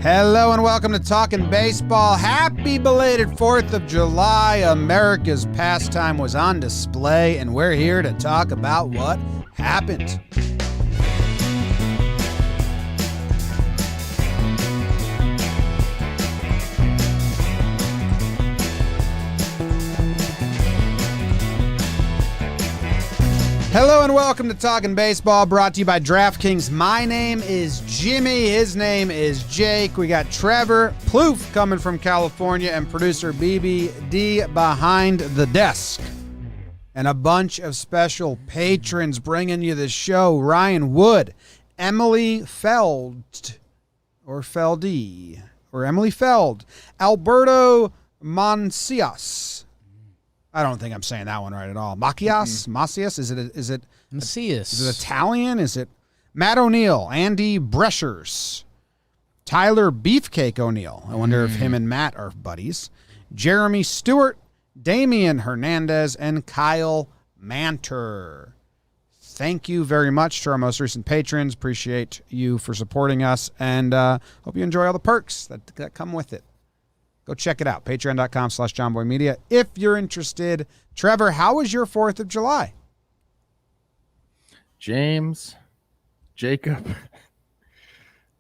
Hello and welcome to Talkin' Baseball. Happy belated 4th of July. America's pastime was on display, and we're here to talk about what happened. Hello and welcome to Talkin' Baseball, brought to you by DraftKings. My name is Jimmy. His name is Jake. We got Trevor Plouffe coming from California and producer BBD behind the desk. And a bunch of special patrons bringing you the show. Ryan Wood, Emily Feld, Alberto Mancias. I don't think I'm saying that one right at all. Macias? Is it Macias. Is it Italian? Is it Matt O'Neill, Andy Breschers, Tyler Beefcake O'Neill. I wonder if him and Matt are buddies. Jeremy Stewart, Damian Hernandez, and Kyle Manter. Thank you very much to our most recent patrons. Appreciate you for supporting us, and hope you enjoy all the perks that come with it. Go check it out, patreon.com/JOMBOYmedia if you're interested. Trevor, how was your 4th of July? James, Jacob,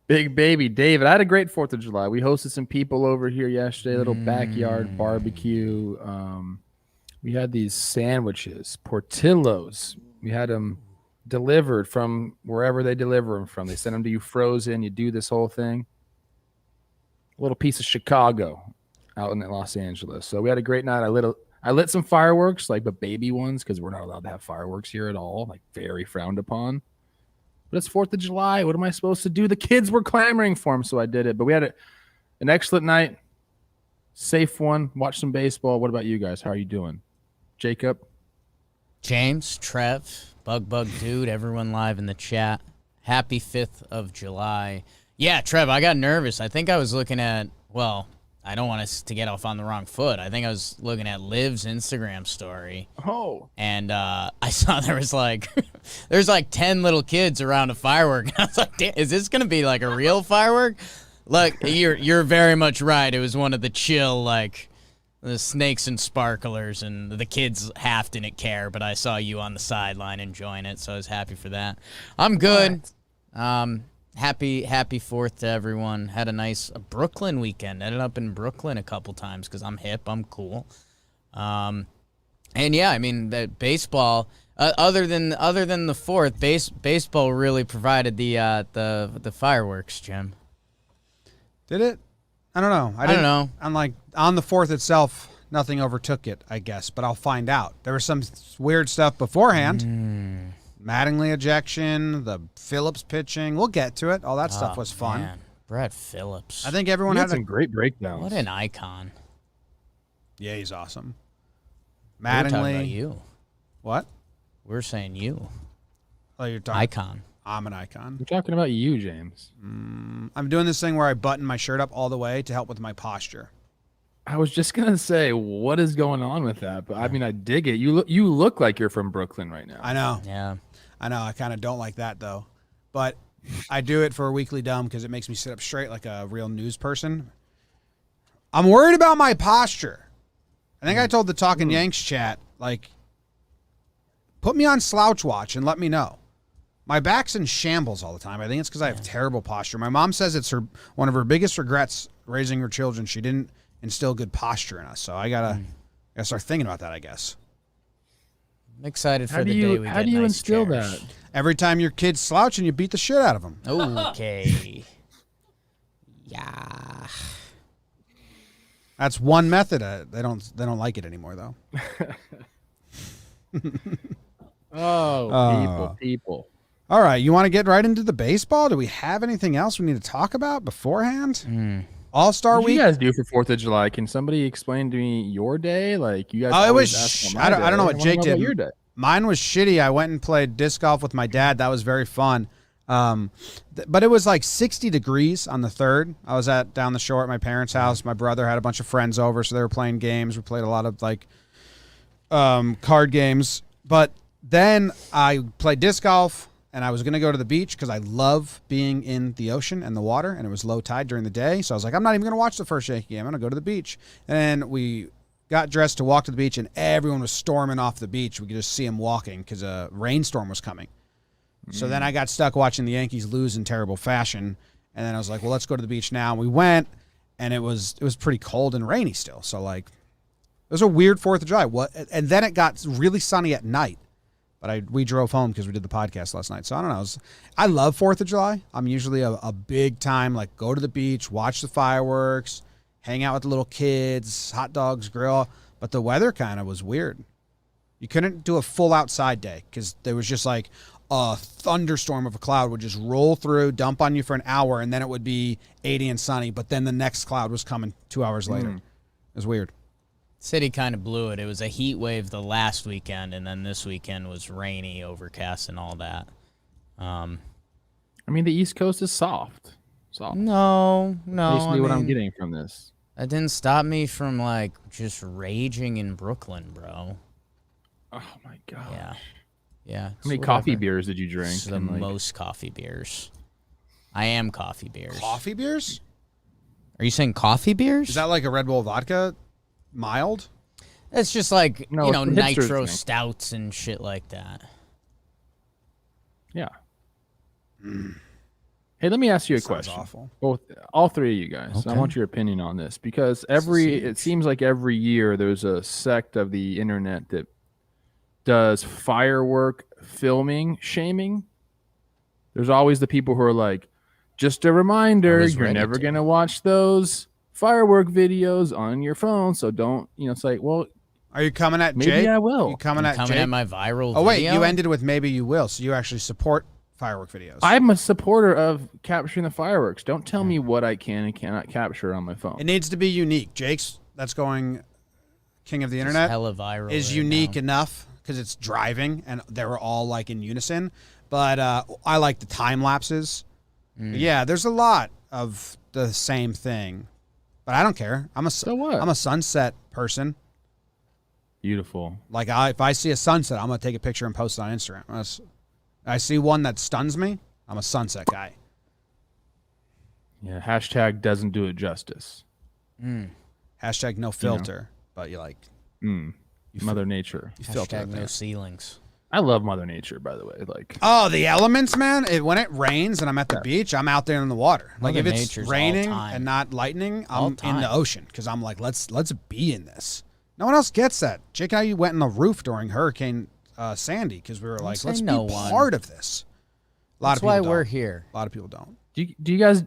Big Baby, David. I had a great 4th of July. We hosted some people over here yesterday, little backyard barbecue. We had these sandwiches, Portillo's. We had them delivered from wherever they deliver them from. They send them to you frozen. You do this whole thing. A little piece of Chicago out in Los Angeles. So we had a great night. I lit some fireworks, but baby ones, because we're not allowed to have fireworks here at all, very frowned upon. But it's 4th of July. What am I supposed to do? The kids were clamoring for them, so I did it. But we had an excellent night, safe one. Watched some baseball. What about you guys? How are you doing? Jacob? James, Trev, Bug Dude, everyone live in the chat. Happy 5th of July. Yeah, Trev, I got nervous. I think I was looking at, I don't want us to get off on the wrong foot. I think I was looking at Liv's Instagram story. Oh. And I saw there was there's 10 little kids around a firework. And I was like, damn, is this going to be a real firework? Look, you're very much right. It was one of the chill, the snakes and sparklers, and the kids half didn't care, but I saw you on the sideline enjoying it, so I was happy for that. I'm good. Happy 4th to everyone. Had a nice Brooklyn weekend. Ended up in Brooklyn a couple times because I'm hip. I'm cool. And yeah, I mean, the baseball. Other than the 4th, baseball really provided the fireworks, Jim. Did it? I don't know. I don't know. I'm on the 4th itself, nothing overtook it, I guess, but I'll find out. There was some weird stuff beforehand. Mattingly ejection, the Phillips pitching. We'll get to it. All that stuff was fun. Man. Brett Phillips. I think everyone had some great breakdowns. What an icon. Yeah, he's awesome. Mattingly. We're talking about you. What? We're saying you. Oh, you're talking. Icon. I'm an icon. We're talking about you, James. I'm doing this thing where I button my shirt up all the way to help with my posture. I was just gonna say, what is going on with that? But I mean, I dig it. You look like you're from Brooklyn right now. I know. Yeah. I know. I kind of don't like that though, but I do it for a weekly dumb because it makes me sit up straight like a real news person. I'm worried about my posture. I think I told the Talkin' Yanks chat, put me on Slouch Watch and let me know. My back's in shambles all the time. I think it's because I have terrible posture. My mom says it's one of her biggest regrets raising her children. She didn't instill good posture in us, so I gotta start thinking about that, I guess. I'm excited for the day we get How do you nice instill chairs. that? Every time your kid's slouching, you beat the shit out of them. Okay. Yeah. That's one method. They don't like it anymore, though. People. All right, you want to get right into the baseball? Do we have anything else we need to talk about beforehand? All-Star What Week. What do you guys do for 4th of July? Can somebody explain to me your day? You guys. Oh, it always was. ask about my I don't day. know what Jake did. Your day. Mine was shitty. I went and played disc golf with my dad. That was very fun. But it was 60 degrees on the 3rd. I was down the shore at my parents' house. My brother had a bunch of friends over, so they were playing games. We played a lot of card games. But then I played disc golf. and I was going to go to the beach because I love being in the ocean and the water, and it was low tide during the day. So I was like, I'm not even going to watch the first Yankee game. I'm going to go to the beach. And we got dressed to walk to the beach, and everyone was storming off the beach. We could just see them walking because a rainstorm was coming. So then I got stuck watching the Yankees lose in terrible fashion, and then I was like, well, let's go to the beach now. And we went, and it was pretty cold and rainy still. So, like, it was a weird 4th of July. And then it got really sunny at night. But we drove home because we did the podcast last night. So, I don't know. I love 4th of July. I'm usually a big time, like, go to the beach, watch the fireworks, hang out with the little kids, hot dogs, grill. But the weather kind of was weird. You couldn't do a full outside day because there was just, like, a thunderstorm of a cloud would just roll through, dump on you for an hour, and then it would be 80 and sunny. But then the next cloud was coming 2 hours later. It was weird. City kind of blew it. It was a heat wave the last weekend, and then this weekend was rainy, overcast, and all that. I mean, the East Coast is soft. No. Basically, what I'm getting from this. That didn't stop me from, like, just raging in Brooklyn, bro. Oh, my God. Yeah. How many coffee beers did you drink? It's the most coffee beers. I am coffee beers. Coffee beers? Are you saying coffee beers? Is that like a Red Bull vodka mild? It's just like, nitro thing. stouts and shit like that. Yeah. Hey, let me ask you a question. Awful. All three of you guys. Okay. I want your opinion on this because it seems like every year there's a sect of the internet that does firework filming shaming. There's always the people who are like, just a reminder, you're never going to watch those firework videos on your phone. So don't, it's like, well, are you coming at maybe Jake? I will. You coming at Coming Jake? at my viral Oh, wait, video? you ended with maybe you will. So you actually support firework videos. I'm a supporter of capturing the fireworks. Don't tell me what I can and cannot capture on my phone. It needs to be unique. Jake's, that's going king of the internet, hella viral is right unique now. enough because it's driving and they were all like in unison. But I like the time lapses. Yeah, there's a lot of the same thing, but I don't care. So what? I'm a sunset person. Beautiful. Like if I see a sunset, I'm gonna take a picture and post it on Instagram. I see one that stuns me, I'm a sunset guy. Yeah. Hashtag doesn't do it justice. Hashtag no filter, but you like Mother Nature. you filter Hashtag it no there. ceilings. I love Mother Nature, by the way. Like, Oh, the elements, man. When it rains and I'm at the beach, I'm out there in the water. Like Mother if it's Nature's raining all time. and not lightning, All I'm in time. the ocean because I'm like, let's be in this. No one else gets that. Jake and I went in the roof during Hurricane Sandy because we were like, say let's no be one. part of this. A lot That's of people why don't. we're here. A lot of people don't. do you guys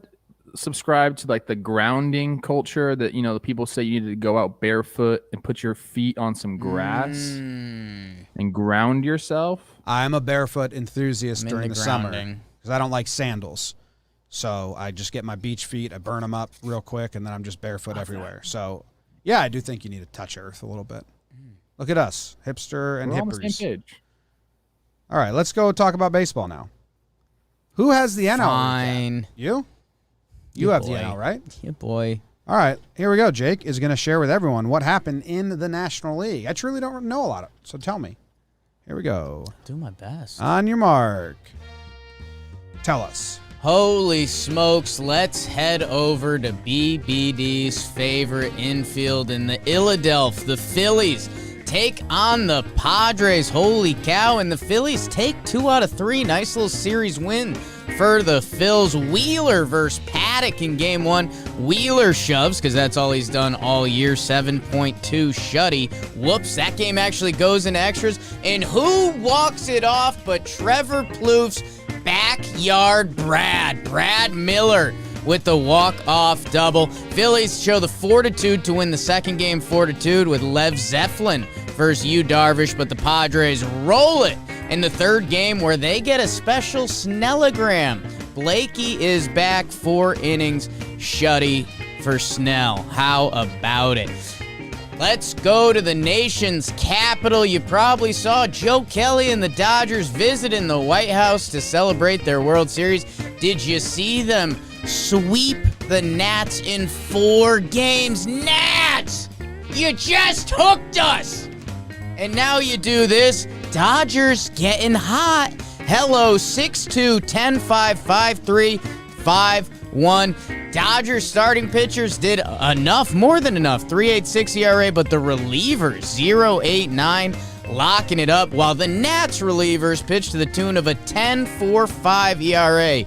subscribe to like the grounding culture that the people say you need to go out barefoot and put your feet on some grass and ground yourself? I'm a barefoot enthusiast I'm during into the summer grounding. because I don't like sandals. So I just get my beach feet, I burn them up real quick, and then I'm just barefoot everywhere. So, yeah, I do think you need to touch earth a little bit. Look at us, hipster and We're on the hippers. same page. All right, let's go talk about baseball now. Who has the NL? recap? Fine. You? You Yeah, have boy. the NL, right? Yeah, boy. All right, here we go. Jake is going to share with everyone what happened in the National League. I truly don't know a lot of it, so tell me. Here we go. Do my best. On your mark. Tell us. Holy smokes, let's head over to BBD's favorite infield in the Philadelphia. The Phillies take on the Padres. Holy cow, and the Phillies take 2 out of 3. Nice little series win for the Phils. Wheeler versus Paddock in game 1. Wheeler shoves, because that's all he's done all year, 7.2 shutty. Whoops, that game actually goes into extras. And who walks it off but Trevor Plouffe's backyard Brad Miller with the walk-off double. Phillies show the fortitude to win the second game, fortitude with Lev Zeppelin versus Yu Darvish, but the Padres roll it in the third game where they get a special Snellagram. Blakey is back, 4 innings, shutty for Snell. How about it? Let's go to the nation's capital. You probably saw Joe Kelly and the Dodgers visiting the White House to celebrate their World Series. Did you see them sweep the Nats in 4 games? Nats! You just hooked us! And now you do this. Dodgers getting hot, Hello, 6'2", 10'5", 5'3", 5'1". Dodgers starting pitchers did enough, more than enough. 3.86 ERA, but the relievers, 0.89, locking it up, while the Nats relievers pitched to the tune of a 10.45 ERA.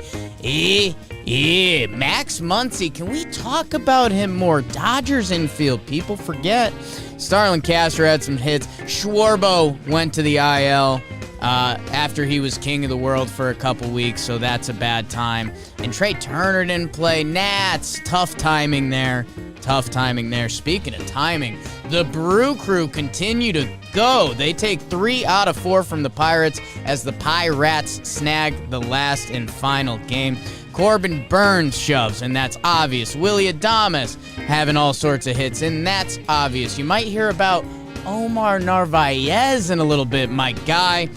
Max Muncy, can we talk about him more? Dodgers infield, people forget. Starlin Castro had some hits. Schwarbo went to the IL after he was king of the world for a couple weeks, so that's a bad time. And Trey Turner didn't play. Nats, tough timing there. Speaking of timing, the Brew Crew continue to go. They take 3 out of 4 from the Pirates as the Pirates snag the last and final game. Corbin Burns shoves, and that's obvious. Willie Adames having all sorts of hits, and that's obvious. You might hear about Omar Narvaez in a little bit, my guy.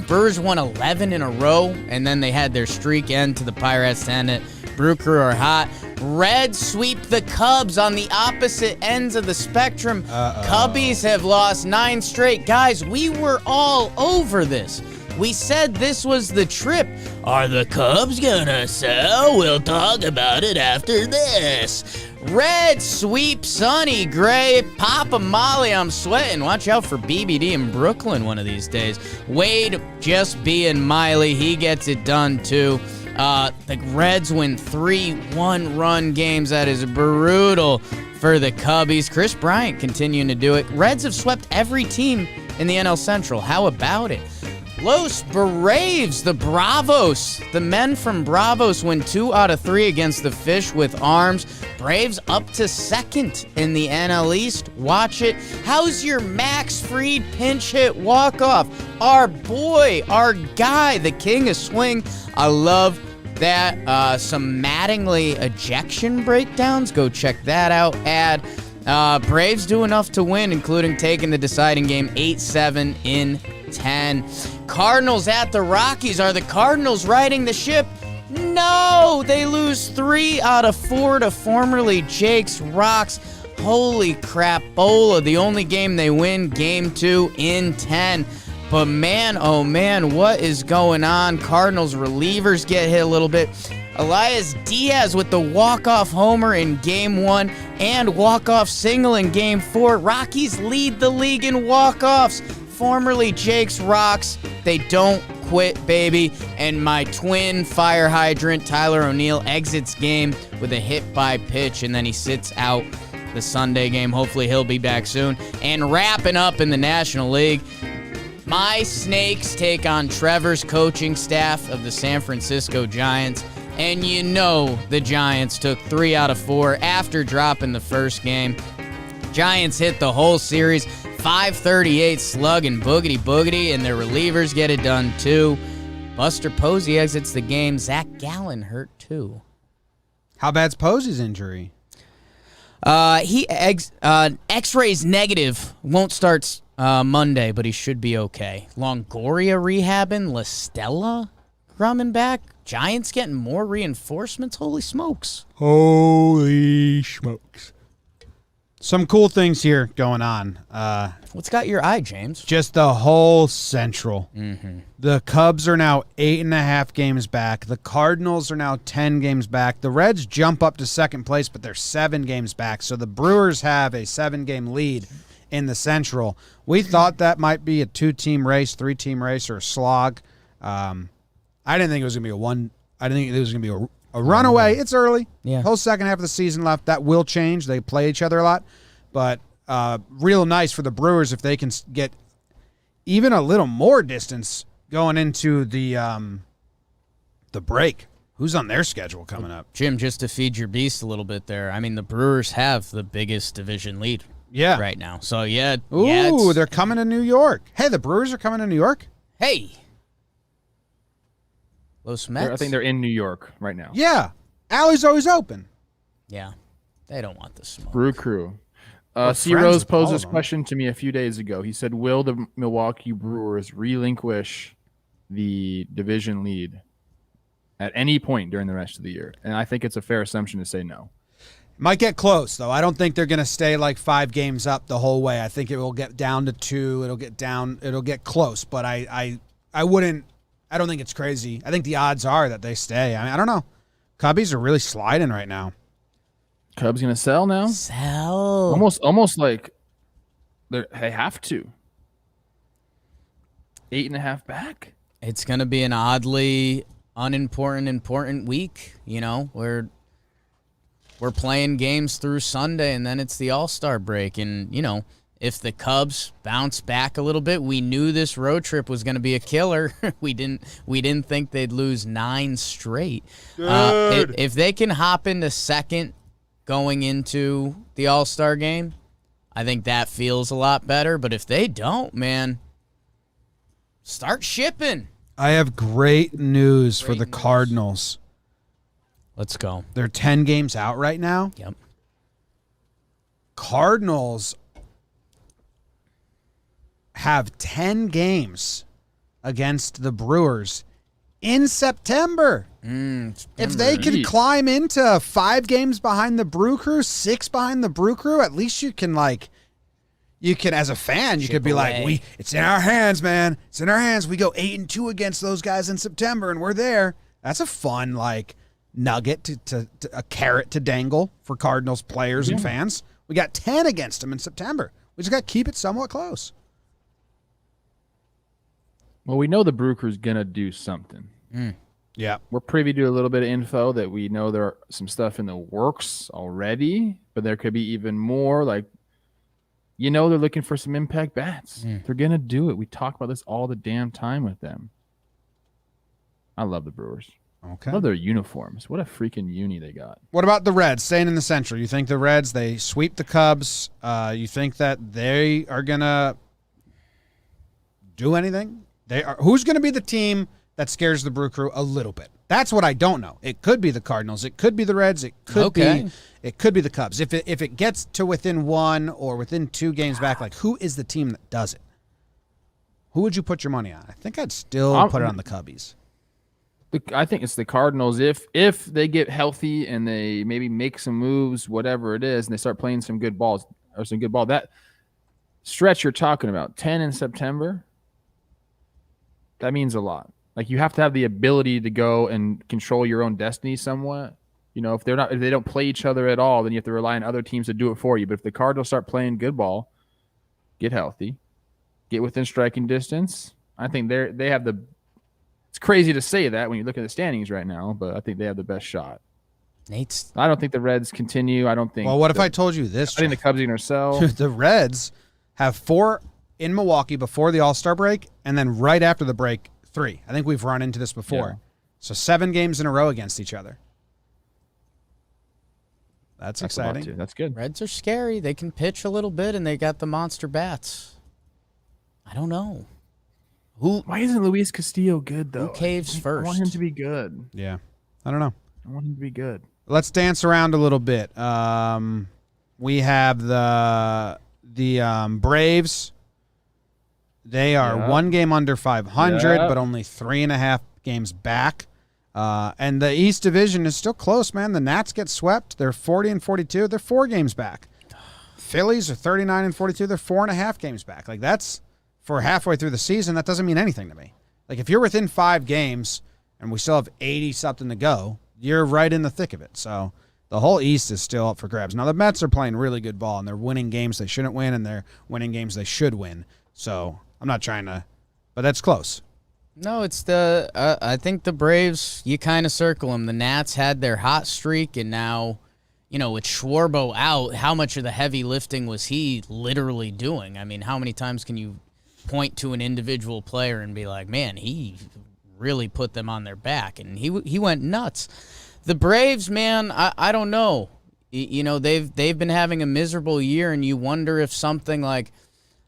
Brewers won 11 in a row, and then they had their streak end to the Pirates end it. Brew Crew are hot. Reds sweep the Cubs on the opposite ends of the spectrum. Cubbies have lost 9 straight. Guys, we were all over this. We said this was the trip. Are the Cubs gonna sell? We'll talk about it after this. Red sweep Sonny Gray. Papa Molly, I'm sweating. Watch out for BBD in Brooklyn one of these days. Wade just being Miley. He gets it done too. The Reds win 3 one-run games. That is brutal for the Cubbies. Chris Bryant continuing to do it. Reds have swept every team in the NL Central. How about it? Los Braves, the Bravos. The men from Bravos win 2 out of 3 against the Fish with arms. Braves up to second in the NL East. Watch it. How's your Max Fried pinch hit walk-off? Our boy, our guy, the king of swing. I love that. Some Mattingly ejection breakdowns. Go check that out. Braves do enough to win, including taking the deciding game 8-7 in 10. Cardinals at the Rockies. Are the Cardinals riding the ship? No! They lose 3 out of 4 to formerly Jake's Rocks. Holy crap, Bola. The only game they win, game 2 in 10. But man, oh man, what is going on? Cardinals relievers get hit a little bit. Elias Diaz with the walk-off homer in Game 1 and walk-off single in Game 4. Rockies lead the league in walk-offs. Formerly Jake's Rocks. They don't quit, baby. And my twin fire hydrant, Tyler O'Neill, exits game with a hit by pitch, and then he sits out the Sunday game. Hopefully he'll be back soon. And wrapping up in the National League, my Snakes take on Trevor's coaching staff of the San Francisco Giants. And you know the Giants took 3 out of 4 after dropping the first game. Giants hit the whole series, 538 slug and boogity, and their relievers get it done too. Buster Posey exits the game. Zach Gallen hurt too. How bad's Posey's injury? X-rays negative. Won't start Monday, but he should be okay. Longoria rehabbing. La Stella coming back. Giants getting more reinforcements. Holy smokes. Some cool things here going on. What's got your eye, James? Just the whole Central. Mm-hmm. The Cubs are now 8.5 games back. The Cardinals are now 10 games back. The Reds jump up to second place, but they're 7 games back. So the Brewers have a 7-game lead in the Central. We thought that might be a 2-team race, 3-team race, or a slog. I didn't think it was going to be I didn't think it was going to be a runaway. It's early. Yeah. Whole second half of the season left. That will change. They play each other a lot. But real nice for the Brewers if they can get even a little more distance going into the break. Who's on their schedule coming up? Jim, just to feed your beast a little bit there, I mean, the Brewers have the biggest division lead right now. So, yeah. Ooh, they're coming to New York. Hey, the Brewers are coming to New York? Hey. Los Mets? I think they're in New York right now. Yeah. Alley's always open. Yeah. They don't want the smoke. Brew Crew. We're C. friends Rose with posed all this of them. question to me a few days ago. He said, will the Milwaukee Brewers relinquish the division lead at any point during the rest of the year? And I think it's a fair assumption to say no. Might get close, though. I don't think they're going to stay like 5 games up the whole way. I think it will get down to 2. It'll get close, but I wouldn't I don't think it's crazy. I think the odds are that they stay. I mean, I don't know. Cubbies are really sliding right now. Cubs gonna sell now? Sell. Almost like they have to. 8.5 back. It's gonna be an oddly important week. You know, we're playing games through Sunday, and then it's the All-Star break. And you know, if the Cubs bounce back a little bit, we knew this road trip was going to be a killer. we didn't think they'd lose 9 straight. If they can hop into second going into the All-Star game, I think that feels a lot better. But if they don't, man, start shipping. I have great news for the Cardinals. Let's go. They're 10 games out right now. Yep. Cardinals have 10 games against the Brewers in September. If they could climb into 5 games behind the Brew Crew, 6 behind the Brew Crew, at least you can as a fan, you could be like, it's in our hands, man. It's in our hands. We go 8-2 against those guys in September, and we're there. That's a fun nugget to a carrot to dangle for Cardinals players and fans. We got 10 against them in September. We just got to keep it somewhat close. Well, we know the Brew Crew's gonna do something. Yeah, we're privy to a little bit of info that we know there are some stuff in the works already, but there could be even more. They're looking for some impact bats. They're gonna do it. We talk about this all the damn time with them. I love the Brewers. Okay. I love their uniforms. What a freaking uni they got. What about the Reds staying in the Central? You think the Reds, they sweep the Cubs? You think that they are gonna do anything? Who's going to be the team that scares the Brew Crew a little bit? That's what I don't know. It could be the Cardinals. It could be the Reds. It could be the Cubs. If it gets to within 1 or within 2 games back, who is the team that does it? Who would you put your money on? I think I'd still put it on the Cubbies. I think it's the Cardinals. If they get healthy and they maybe make some moves, whatever it is, and they start playing some good balls or some good ball, that stretch you're talking about, 10 in September, that means a lot. You have to have the ability to go and control your own destiny somewhat. If they don't play each other at all, then you have to rely on other teams to do it for you. But if the Cardinals start playing good ball, get healthy, get within striking distance, I think they have the. It's crazy to say that when you look at the standings right now, but I think they have the best shot. I don't think the Reds continue. I don't think. Well, what if I told you this? I think the Cubs are going to sell. The Reds have 4 in Milwaukee before the All-Star break, and then right after the break, 3. I think we've run into this before. Yeah. So 7 games in a row against each other. That's exciting. That's good. Reds are scary. They can pitch a little bit, and they got the monster bats. I don't know. Why isn't Luis Castillo good, though? Who caves first? I want him to be good. Yeah. I don't know. I want him to be good. Let's dance around a little bit. We have the Braves. They are 1 game under 500, but only 3.5 games back. And the East Division is still close, man. The Nats get swept. They're 40-42. They're 4 games back. Phillies are 39-42. They're 4.5 games back. That's for halfway through the season. That doesn't mean anything to me. If you're within 5 games and we still have 80-something to go, you're right in the thick of it. So the whole East is still up for grabs. Now, the Mets are playing really good ball, and they're winning games they shouldn't win, and they're winning games they should win. So I'm not trying to, but that's close. No, it's I think the Braves, you kind of circle them. The Nats had their hot streak, and now, with Schwarbo out, how much of the heavy lifting was he literally doing? I mean, how many times can you point to an individual player and be like, man, he really put them on their back, and he went nuts. The Braves, man, I don't know. They've been having a miserable year, and you wonder if something like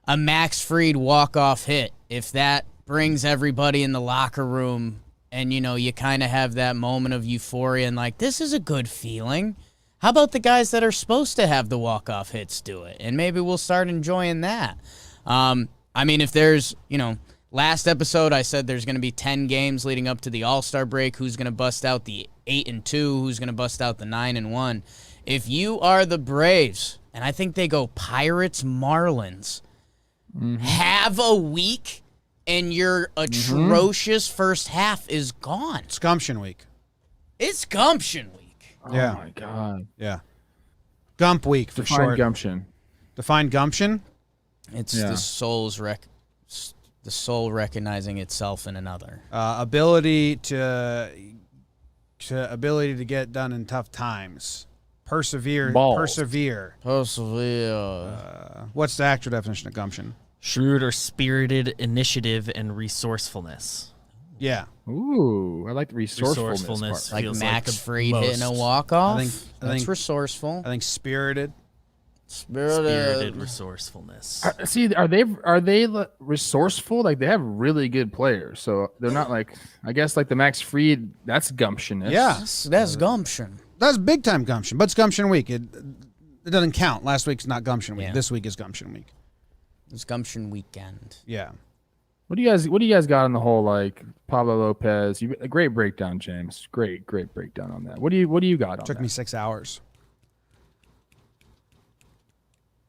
a Max Fried walk-off hit, if that brings everybody in the locker room and, you kind of have that moment of euphoria and this is a good feeling. How about the guys that are supposed to have the walk-off hits do it? And maybe we'll start enjoying that. If there's, last episode I said there's going to be 10 games leading up to the All-Star break. Who's going to bust out the 8-2? Who's going to bust out the 9-1? If you are the Braves, and I think they go Pirates, Marlins, have a week and your atrocious first half is gone. It's gumption week. It's gumption week. Yeah. Oh my god. Yeah. Gump week for Define short. gumption. Define gumption. It's the soul recognizing itself in another. Ability to get done in tough times. Persevere. Balls. Persevere. What's the actual definition of gumption? Shrewd or spirited initiative and resourcefulness. Yeah. Ooh, I like the resourcefulness. Like feels Max the Fried most. hitting a walk-off. I That's think- resourceful. I think spirited. Spirited resourcefulness. Are they resourceful? Like they have really good players, so they're not like I guess like the Max Fried. That's gumption. Yeah. That's gumption. That's big time gumption, but it's gumption week. It doesn't count. Last week's not gumption week. Yeah. This week is gumption week. It's gumption weekend. Yeah. What do you guys got on the whole like Pablo Lopez? A great breakdown, James. Great breakdown on that. What do you got on Took that? me 6 hours.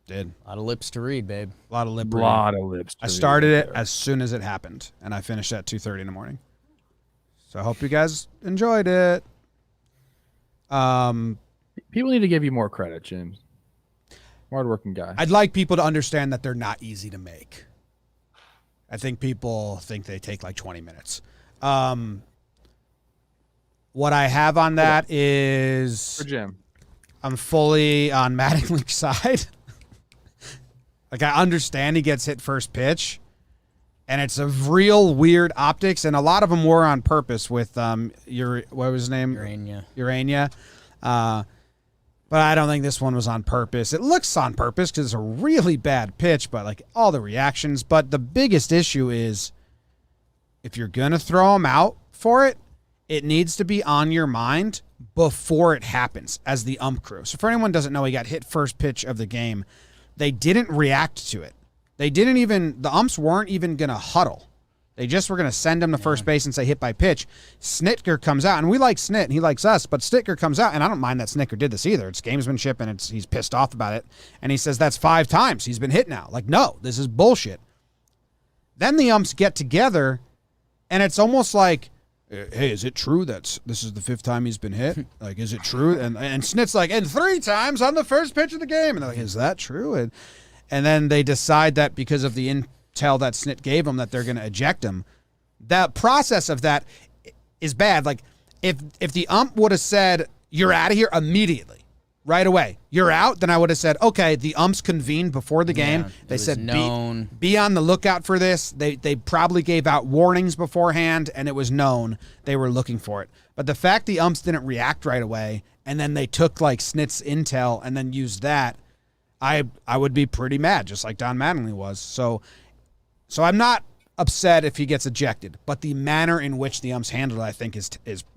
Did. A lot of lips to read, babe. A lot of lip A reading. lot of lips. I started it as soon as it happened, and I finished at 2:30 in the morning. So I hope you guys enjoyed it. People need to give you more credit, James. Hardworking guy. I'd like people to understand that they're not easy to make. I think people think they take like 20 minutes. What I have on that is For Jim. I'm fully on Mattingly's side. Like I understand he gets hit first pitch, and it's a real weird optics, and a lot of them were on purpose with what was his name? Urania. But I don't think this one was on purpose. It looks on purpose because it's a really bad pitch, but like all the reactions. But the biggest issue is if you're going to throw him out for it, it needs to be on your mind before it happens as the ump crew. So for anyone who doesn't know, he got hit first pitch of the game. They didn't react to it. The umps weren't even going to huddle. They just were going to send him to first base and say hit by pitch. Snitker comes out, and we like Snit, and he likes us, but Snitker comes out, and I don't mind that Snitker did this either. It's gamesmanship, and he's pissed off about it. And he says that's 5 times he's been hit now. Like, no, this is bullshit. Then the umps get together, and it's almost like, hey, is it true that this is the 5th time he's been hit? Like, is it true? And Snit's like, and 3 times on the first pitch of the game. And they're like, is that true? And then they decide that because of the intel that Snit gave them that they're going to eject him. That process of that is bad. Like, if the ump would have said, you're out of here immediately, right away, you're out, then I would have said, okay, the umps convened before the game. They said, known. Be on the lookout for this. They probably gave out warnings beforehand, and it was known they were looking for it. But the fact the umps didn't react right away, and then they took like Snit's intel and then used that, I would be pretty mad, just like Don Mattingly was. So I'm not upset if he gets ejected, but the manner in which the umps handled it, I think,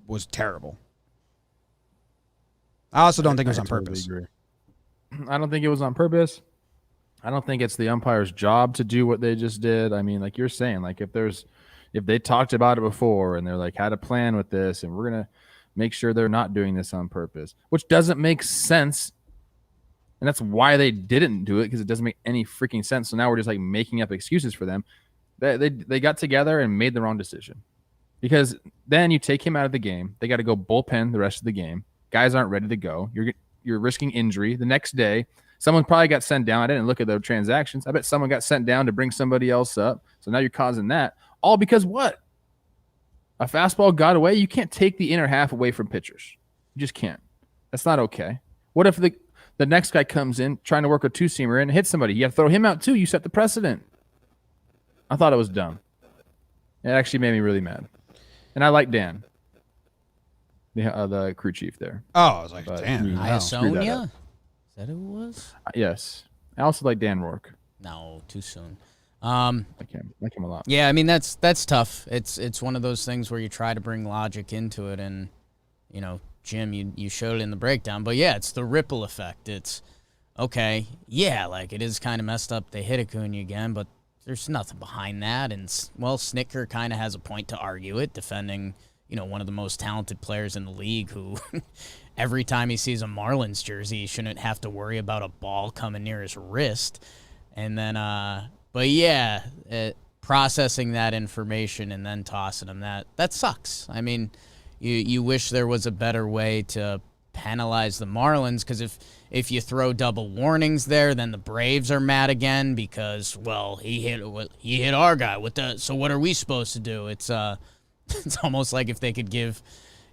was terrible. I also don't think it was on purpose. Agree. I don't think it was on purpose. I don't think it's the umpire's job to do what they just did. I mean, like you're saying, like if they talked about it before and they're like had a plan with this and we're gonna make sure they're not doing this on purpose, which doesn't make sense. And that's why they didn't do it, because it doesn't make any freaking sense. So now we're just like making up excuses for them. They got together and made the wrong decision, because then you take him out of the game. They got to go bullpen the rest of the game. Guys aren't ready to go. You're risking injury. The next day, someone probably got sent down. I didn't look at the transactions. I bet someone got sent down to bring somebody else up. So now you're causing that. All because what? A fastball got away. You can't take the inner half away from pitchers. You just can't. That's not okay. What if the next guy comes in trying to work a 2-seamer and hit somebody? You have to throw him out too. You set the precedent. I thought it was dumb. It actually made me really mad. And I like Dan, the crew chief there. Oh, I was like, But damn. he- Wow. screw that Iasonia? up. Is that who it was? Yes. I also like Dan Rourke. No, too soon. I like him a lot. Yeah, I mean that's tough. It's one of those things where you try to bring logic into it, and Jim, you showed it in the breakdown, but yeah, it's the ripple effect. It's okay, yeah, like it is kind of messed up. They hit Acuna again, but there's nothing behind that, and Snitker kind of has a point to argue it, defending one of the most talented players in the league, who every time he sees a Marlins jersey, he shouldn't have to worry about a ball coming near his wrist, and then but yeah, processing that information and then tossing them, that sucks. I mean, you wish there was a better way to penalize the Marlins, because if you throw double warnings there, then the Braves are mad again because, well, he hit our guy. So what are we supposed to do? It's almost like if they could give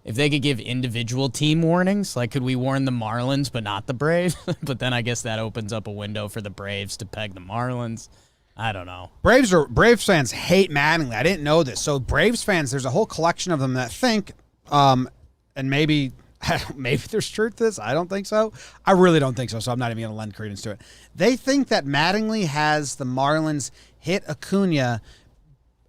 individual team warnings, like could we warn the Marlins but not the Braves? But then I guess that opens up a window for the Braves to peg the Marlins. I don't know. Braves fans hate Mattingly. I didn't know this. So Braves fans, there's a whole collection of them that think, and maybe there's truth to this. I don't think so. I really don't think so. So I'm not even going to lend credence to it. They think that Mattingly has the Marlins hit Acuna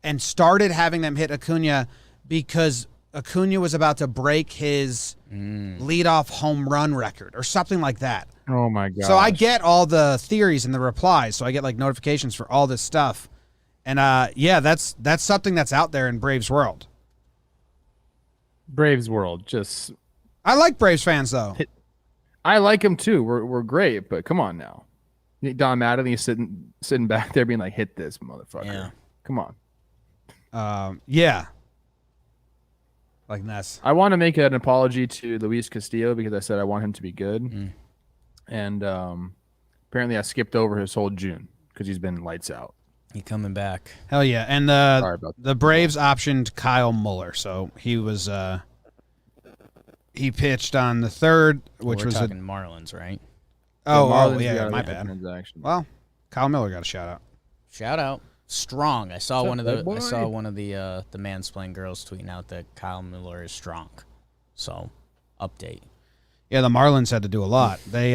and started having them hit Acuna because Acuna was about to break his leadoff home run record or something like that. Oh my god! So I get all the theories and the replies. So I get like notifications for all this stuff, and that's something that's out there in Braves world. Braves world, just I like Braves fans though. I like them too. We're great, but come on now. Don Mattingly sitting back there being like, "Hit this motherfucker!" Yeah. Come on. Yeah. Like that's. I want to make an apology to Luis Castillo because I said I want him to be good. And apparently I skipped over his whole June because he's been lights out. He coming back. Hell yeah. And the Braves optioned Kyle Muller. So he was he pitched on the 3rd, which We're was talking Marlins, right? Yeah, my bad. Well, Kyle Miller got a shout out. Shout out. Strong. I saw one of the boy? the mansplain girls tweeting out that Kyle Muller is strong. So, update. Yeah, the Marlins had to do a lot. They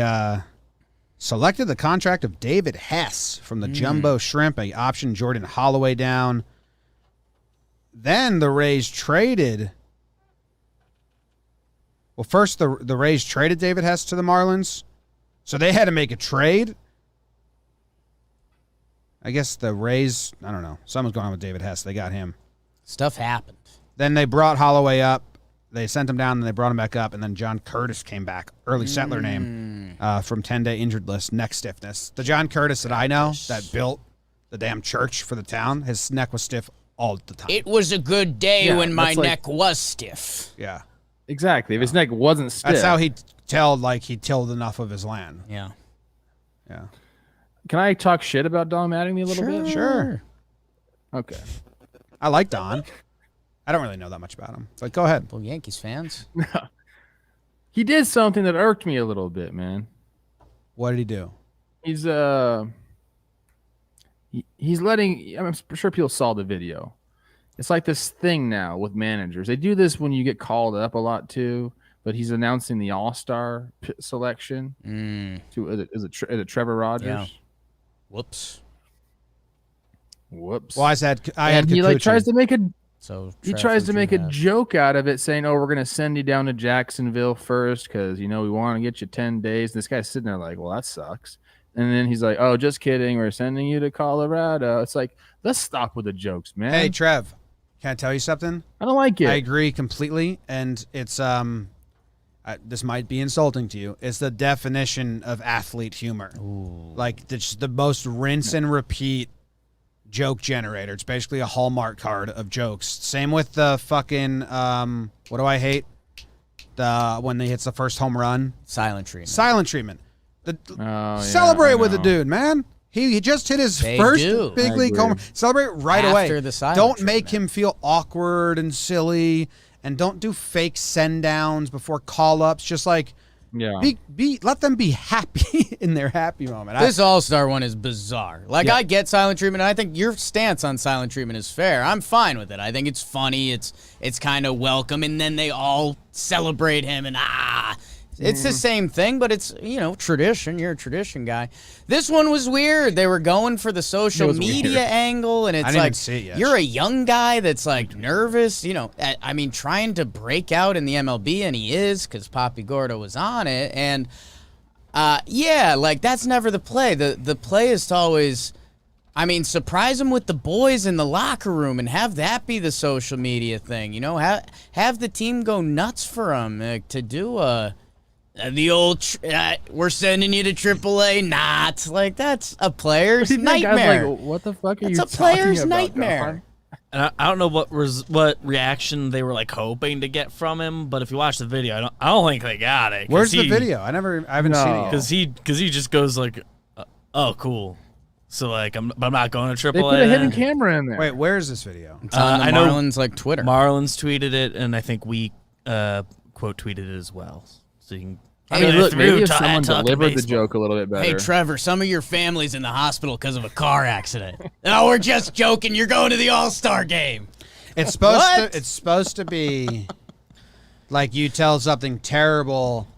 selected the contract of David Hess from the Jumbo Shrimp. They optioned Jordan Holloway down. Then the Rays traded. Well, first the Rays traded David Hess to the Marlins, so they had to make a trade. I guess the Rays, I don't know. Something's going on with David Hess. They got him. Stuff happened. Then they brought Holloway up. They sent him down, and they brought him back up, and then John Curtis came back. Early settler name from 10-day injured list, neck stiffness. The John Curtis that I know that built the damn church for the town, his neck was stiff all the time. It was a good day when my neck was stiff. Yeah. Exactly. If his neck wasn't stiff. That's how he tilled enough of his land. Yeah. Yeah. Can I talk shit about Don Mattingly a little bit? Sure. Okay. I like Don. I don't really know that much about him. But go ahead. Well, Yankees fans. He did something that irked me a little bit, man. What did he do? He's letting, I'm sure people saw the video. It's like this thing now with managers. They do this when you get called up a lot too, but he's announcing the All-Star selection to is it Trevor Rogers? Yeah. Whoops. Well, I had he like tries to make a He tries to make a joke out of it, saying, "Oh, we're gonna send you down to Jacksonville first because we want to get you 10 days." This guy's sitting there like, "Well, that sucks." And then he's like, "Oh, just kidding. We're sending you to Colorado." It's like, let's stop with the jokes, man. Hey, Trev, can I tell you something? I don't like it. I agree completely, and it's this might be insulting to you. It's the definition of athlete humor. Ooh. Like it's the most rinse and repeat joke generator. It's basically a Hallmark card of jokes. Same with the fucking what do I hate? When he hits the first home run. Silent treatment. Celebrate with the dude, man. He just hit his first big league home run. Celebrate right away. After the silent Don't treatment. make him feel awkward and silly, and don't do fake send downs before call ups. Just like let them be happy in their happy moment. This All-Star one is bizarre. Like, I get silent treatment. I think your stance on silent treatment is fair. I'm fine with it. I think it's funny. It's kind of welcome. And then they all celebrate him and it's the same thing, but it's, tradition. You're a tradition guy. This one was weird. They were going for the social media angle, and it's like, you're a young guy that's like nervous, I mean, trying to break out in the MLB, and he is, because Papi Gordo was on it, and that's never the play. The play is to always, surprise him with the boys in the locker room and have that be the social media thing, have the team go nuts for him to do The old, we're sending you to AAA. Not like that's a player's nightmare. Like, what the fuck are that's you a player's talking about, nightmare. Don? And I don't know what reaction they were like hoping to get from him, but if you watch the video, I don't think they got it. Where's the video? I haven't seen it yet. Because he just goes like, oh, cool. So like I'm not going to AAA. They put a hidden camera in there. Wait, where is this video? It's on the I know Marlins like Twitter. Marlins tweeted it, and I think we quote tweeted it as well. So you can. I mean, look, maybe if someone Talkin delivered the baseball. joke a little bit better. Hey, Trevor, some of your family's in the hospital because of a car accident. No, we're just joking. You're going to the All-Star game. It's supposed to be like you tell something terrible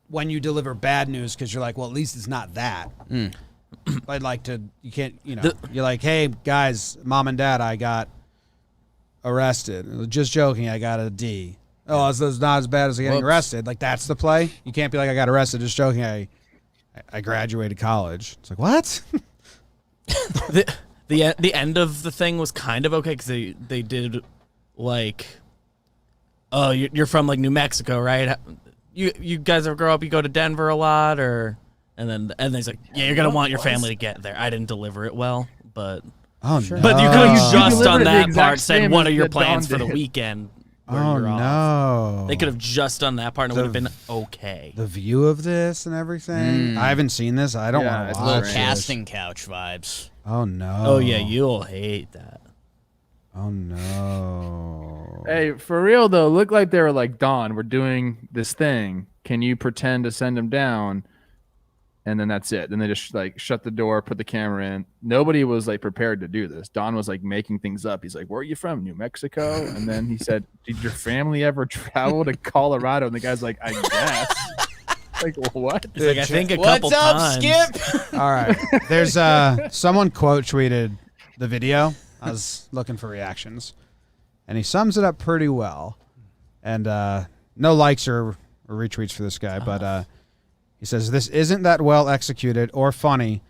when you deliver bad news because you're like, well, at least it's not that. I'd like to. You can't. You're like, hey guys, mom and dad, I got arrested. Just joking. I got a D. Oh, it's not as bad as getting arrested. Like, that's the play? You can't be like, I got arrested. Just joking. I graduated college. It's like, what? The end of the thing was kind of okay because they did like, oh, you're from like New Mexico, right? You guys ever grow up? You go to Denver a lot, or and he's like, yeah, you're gonna want your family to get there. I didn't deliver it well, but Oh, no. but you could have just delivered on it the that exact part said, same what as are your that Don plans for the did. weekend? Where Oh, you're off. no. They could have just done that part and it would have been okay. The view of this and everything. I haven't seen this. I don't want it's to a watch Little this. casting couch vibes. Oh, no. Oh yeah, you'll hate that. Oh, no. Hey, for real though, looked like they were like, Don, we're doing this thing. Can you pretend to send him down? And then that's it. Then they just like shut the door, put the camera in. Nobody was like prepared to do this. Don was like making things up. He's like, where are you from? New Mexico? And then he said, did your family ever travel to Colorado? And the guy's like, I guess. Like, what? It's like, I think a couple What's up, times. Skip? All right. There's someone quote tweeted the video. I was looking for reactions. And he sums it up pretty well. And no likes or retweets for this guy, but he says, this isn't that well executed or funny,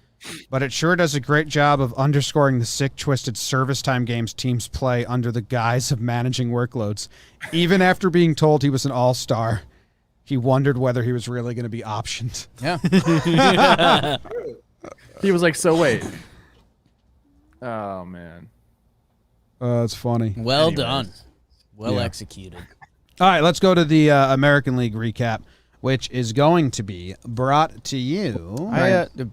but it sure does a great job of underscoring the sick, twisted service time games teams play under the guise of managing workloads. Even after being told he was an all-star, he wondered whether he was really going to be optioned. Yeah. He was like, so wait. Oh, man. That's funny. Well Anyways. done. Well Yeah. executed. All right, let's go to the American League recap, which is going to be brought to you.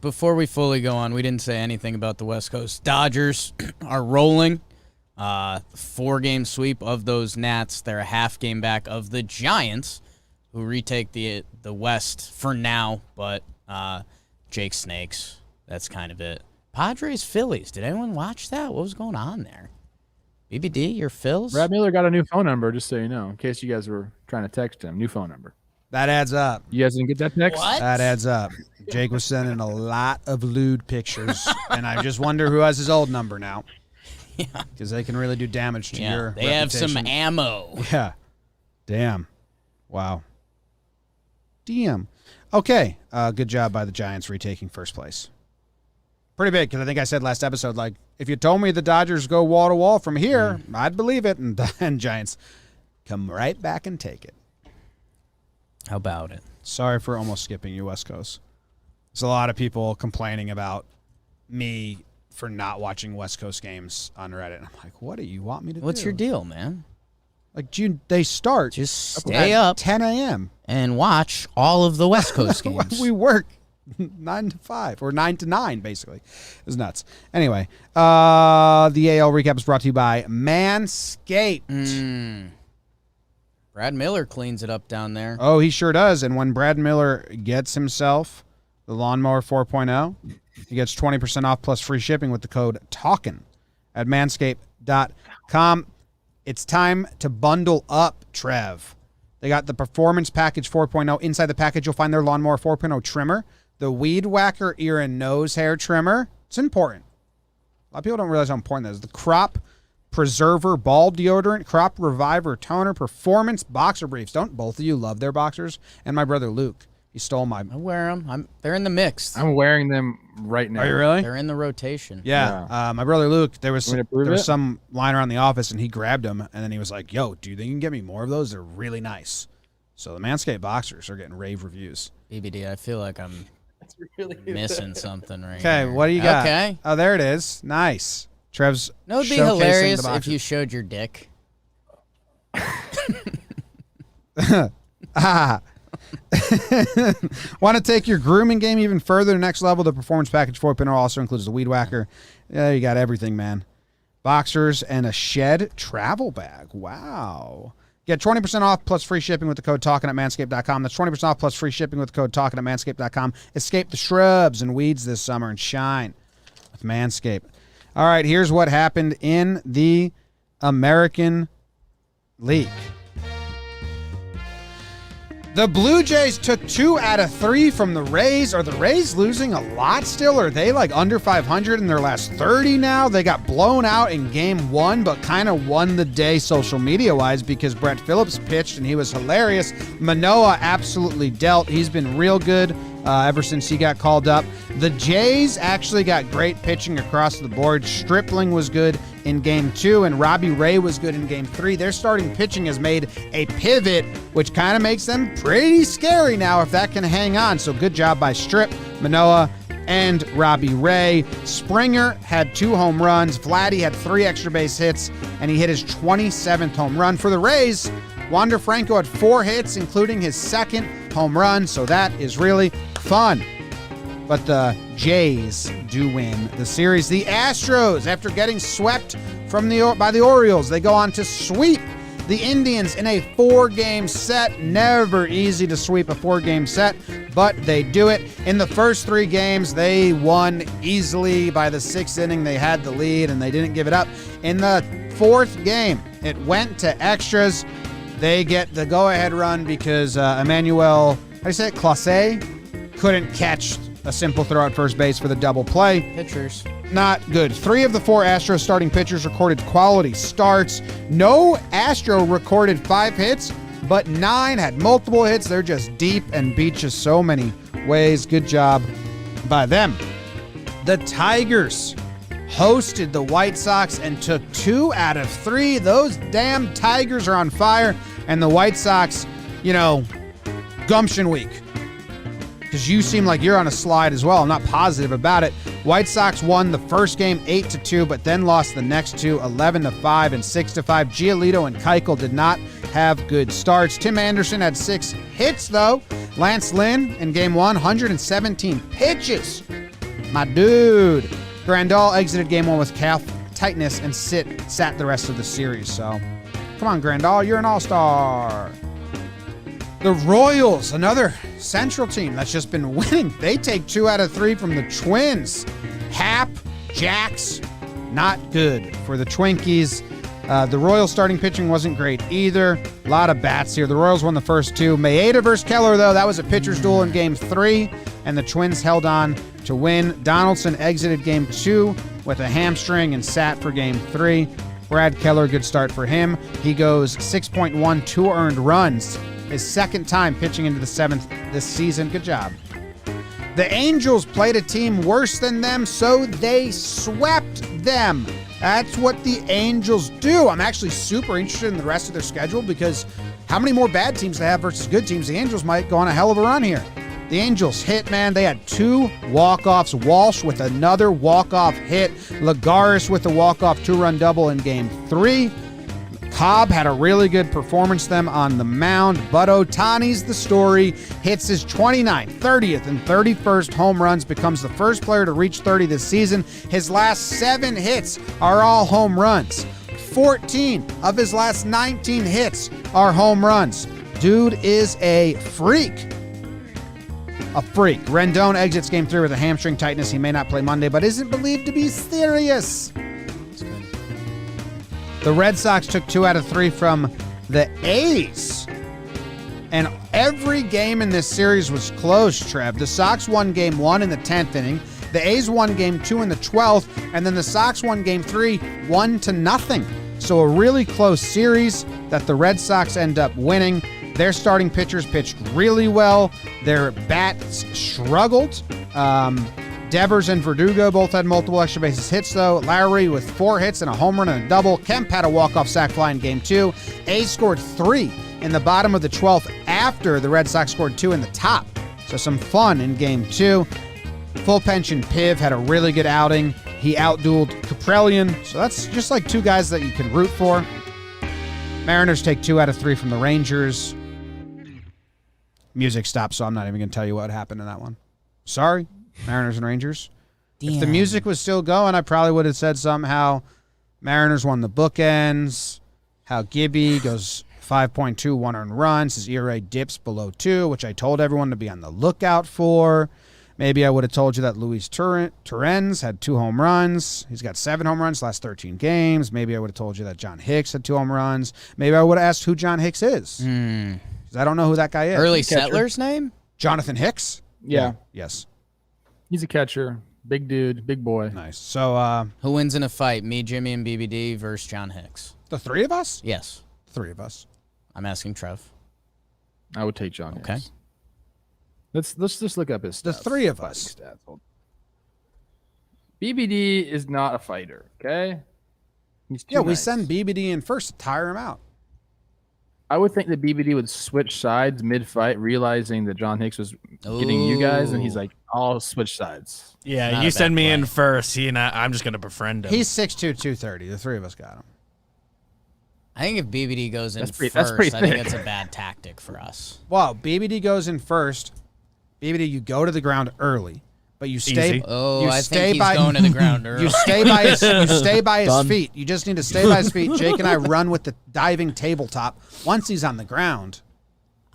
Before we fully go on, we didn't say anything about the West Coast. Dodgers are rolling. 4-game sweep of those Nats. They're a half game back of the Giants, who retake the West for now, but Jake Snakes. That's kind of it. Padres, Phillies. Did anyone watch that? What was going on there? BBD, your Phils? Brad Miller got a new phone number, just so you know, in case you guys were trying to text him. New phone number. That adds up. You guys didn't get that text? What? That adds up. Jake was sending a lot of lewd pictures, and I just wonder who has his old number now. Yeah. Because they can really do damage to your They have some reputation. ammo. Yeah. Damn. Wow. Damn. Okay. Good job by the Giants retaking first place. Pretty big, because I think I said last episode, like, if you told me the Dodgers go wall to wall from here, I'd believe it. And Giants come right back and take it. How about it? Sorry for almost skipping you, West Coast. There's a lot of people complaining about me for not watching West Coast games on Reddit. I'm like, what do you want me to do? What's your deal, man? Like, June, they start Just at stay up 10 a.m. and watch all of the West Coast games. We work 9 to 5 or 9 to 9, basically. It was nuts. Anyway, the AL recap is brought to you by Manscaped. Brad Miller cleans it up down there. Oh, he sure does. And when Brad Miller gets himself the Lawnmower 4.0, he gets 20% off plus free shipping with the code Talkin at manscaped.com. It's time to bundle up, Trev. They got the Performance Package 4.0. Inside the package, you'll find their Lawnmower 4.0 trimmer, the Weed Whacker ear and nose hair trimmer. It's important. A lot of people don't realize how important that is. The Crop Preserver Ball Deodorant, Crop Reviver Toner, Performance Boxer Briefs. Don't both of you love their boxers? And my brother Luke, he stole my... I wear them. They're in the mix. I'm wearing them right now. Are you really? They're in the rotation. Yeah. My brother Luke, there was Want me to prove it? some line around the office, and he grabbed them, and then he was like, yo, do you think you can get me more of those? They're really nice. So the Manscaped boxers are getting rave reviews. BBD, I feel like I'm missing something right Okay, here. what do you got? Okay. Oh, there it is. Nice. Trev's No, it'd be showcasing hilarious the if boxers. you showed your dick. Want to take your grooming game even further to the next level? The Performance Package 4.0 also includes the Weed Whacker. Yeah, you got everything, man. Boxers and a Shed travel bag. Wow. Get 20% off plus free shipping with the code TALKIN at manscaped.com. That's 20% off plus free shipping with the code TALKIN at manscaped.com. Escape the shrubs and weeds this summer and shine with Manscaped. All right, here's what happened in the American League. The Blue Jays took 2 out of 3 from the Rays. Are the Rays losing a lot still? Are they like under 500 in their last 30 now? They got blown out in game 1, but kind of won the day social media-wise because Brett Phillips pitched and he was hilarious. Manoah absolutely dealt. He's been real good ever since he got called up. The Jays actually got great pitching across the board. Stripling was good in game 2, and Robbie Ray was good in game 3. Their starting pitching has made a pivot, which kind of makes them pretty scary now if that can hang on. So good job by Strip, Manoah, and Robbie Ray. Springer had 2 home runs. Vladdy had 3 extra base hits, and he hit his 27th home run. For the Rays, Wander Franco had 4 hits, including his 2nd home run, so that is really fun. But the Jays do win the series. The Astros, after getting swept by the Orioles, they go on to sweep the Indians in a 4-game set. Never easy to sweep a 4-game set, but they do it. In the first 3 games, they won easily. By the 6th inning, they had the lead, and they didn't give it up. In the 4th game, it went to extras. They get the go-ahead run because Emmanuel, how do you say it, Clase, couldn't catch a simple throw at first base for the double play. Pitchers. Not good. 3 of the 4 Astros starting pitchers recorded quality starts. No Astro recorded 5 hits, but 9 had multiple hits. They're just deep and beat you so many ways. Good job by them. The Tigers hosted the White Sox and took 2 out of 3. Those damn Tigers are on fire. And the White Sox, gumption week. Because you seem like you're on a slide as well. I'm not positive about it. White Sox won the first game 8-2, but then lost the next 2, 11-5 and 6-5. Giolito and Keuchel did not have good starts. Tim Anderson had 6 hits, though. Lance Lynn in game 1, 117 pitches. My dude. Grandal exited game 1 with calf tightness and sat the rest of the series. So, come on, Grandal, you're an all-star. The Royals, another Central team that's just been winning. They take 2 out of 3 from the Twins. Hap, Jax, not good for the Twinkies. The Royals starting pitching wasn't great either. A lot of bats here. The Royals won the first 2. Maeda versus Keller, though, that was a pitcher's duel in game 3, and the Twins held on to win. Donaldson exited game 2 with a hamstring and sat for game 3. Brad Keller, good start for him. He goes 6.1, 2 earned runs. His 2nd time pitching into the 7th this season. Good job. The Angels played a team worse than them, so they swept them. That's what the Angels do. I'm actually super interested in the rest of their schedule because how many more bad teams they have versus good teams? The Angels might go on a hell of a run here. The Angels hit, man. They had 2 walk-offs. Walsh with another walk-off hit. Lagares with a walk-off 2-run double in game 3. Cobb had a really good performance them on the mound, but Ohtani's the story. Hits his 29th, 30th, and 31st home runs, becomes the first player to reach 30 this season. His last 7 hits are all home runs. 14 of his last 19 hits are home runs. Dude is a freak. A freak. Rendon exits game 3 with a hamstring tightness. He may not play Monday, but isn't believed to be serious. The Red Sox took 2 out of 3 from the A's. And every game in this series was close, Trev. The Sox won game 1 in the 10th inning. The A's won game 2 in the 12th. And then the Sox won game 3, 1-0. So a really close series that the Red Sox end up winning. Their starting pitchers pitched really well. Their bats struggled. Devers and Verdugo both had multiple extra bases hits, though. Lowry with 4 hits and a home run and a double. Kemp had a walk-off sac fly in game 2. A's scored 3 in the bottom of the 12th after the Red Sox scored 2 in the top. So some fun in game 2. Full pension Piv had a really good outing. He outdueled Kaprelian. So that's just like 2 guys that you can root for. Mariners take 2 out of 3 from the Rangers. Music stopped, so I'm not even going to tell you what happened in that one. Sorry, Mariners and Rangers. If the music was still going, I probably would have said somehow Mariners won the bookends, how Gibby goes 5.2 one-earned runs, his ERA dips below 2, which I told everyone to be on the lookout for. Maybe I would have told you that Luis Torrens had 2 home runs. He's got 7 home runs last 13 games. Maybe I would have told you that John Hicks had 2 home runs. Maybe I would have asked who John Hicks is. Because I don't know who that guy is. Early Settler's name? Jonathan Hicks? Yeah. Yes. He's a catcher. Big dude. Big boy. Nice. So, Who wins in a fight? Me, Jimmy, and BBD versus John Hicks. the 3 of us? Yes. 3 of us. I'm asking Trev. I would take John Okay. Hicks. Let's just look up his stats. The 3 of us. Stats. BBD is not a fighter, okay? He's too Yeah, we nice. send BBD in first to tire him out. I would think that BBD would switch sides mid-fight, realizing that John Hicks was getting you guys, and he's like, I'll switch sides. Yeah, Not you a send bad me play. in first. I'm just gonna befriend him. He's 6'2", 230. The 3 of us got him. I think if BBD goes in That's first, pretty I think thick. that's a bad tactic for us. Well, BBD goes in first. BBD, you go to the ground early, but you stay. Easy. Oh, you I stay think he's by, going to the ground early. You stay by his. You stay by his Done. feet. You just need to stay by his feet. Jake and I run with the diving tabletop. Once he's on the ground,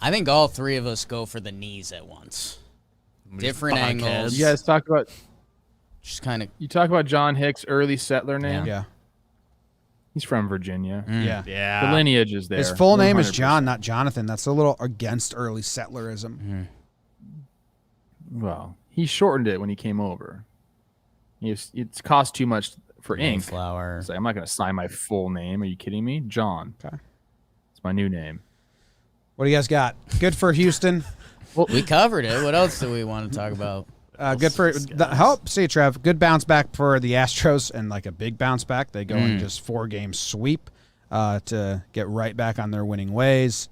I think all 3 of us go for the knees at once. Different Fuckheads. angles. You guys talk about Just kind of. John Hicks, early settler name. yeah, He's from Virginia. yeah. Yeah. The lineage is there. His full name is 100%. John, not Jonathan. That's a little against early settlerism. Well, he shortened it when he came over. It's cost too much for ink. Flower. So I'm not going to sign my full name. Are you kidding me? John. Okay. It's my new name. What do you guys got? Good for Houston. We covered it. What else do we want to talk about? Good for see you, Trev. Good bounce back for the Astros, and like a big bounce back. They go in just 4-game sweep to get right back on their winning ways.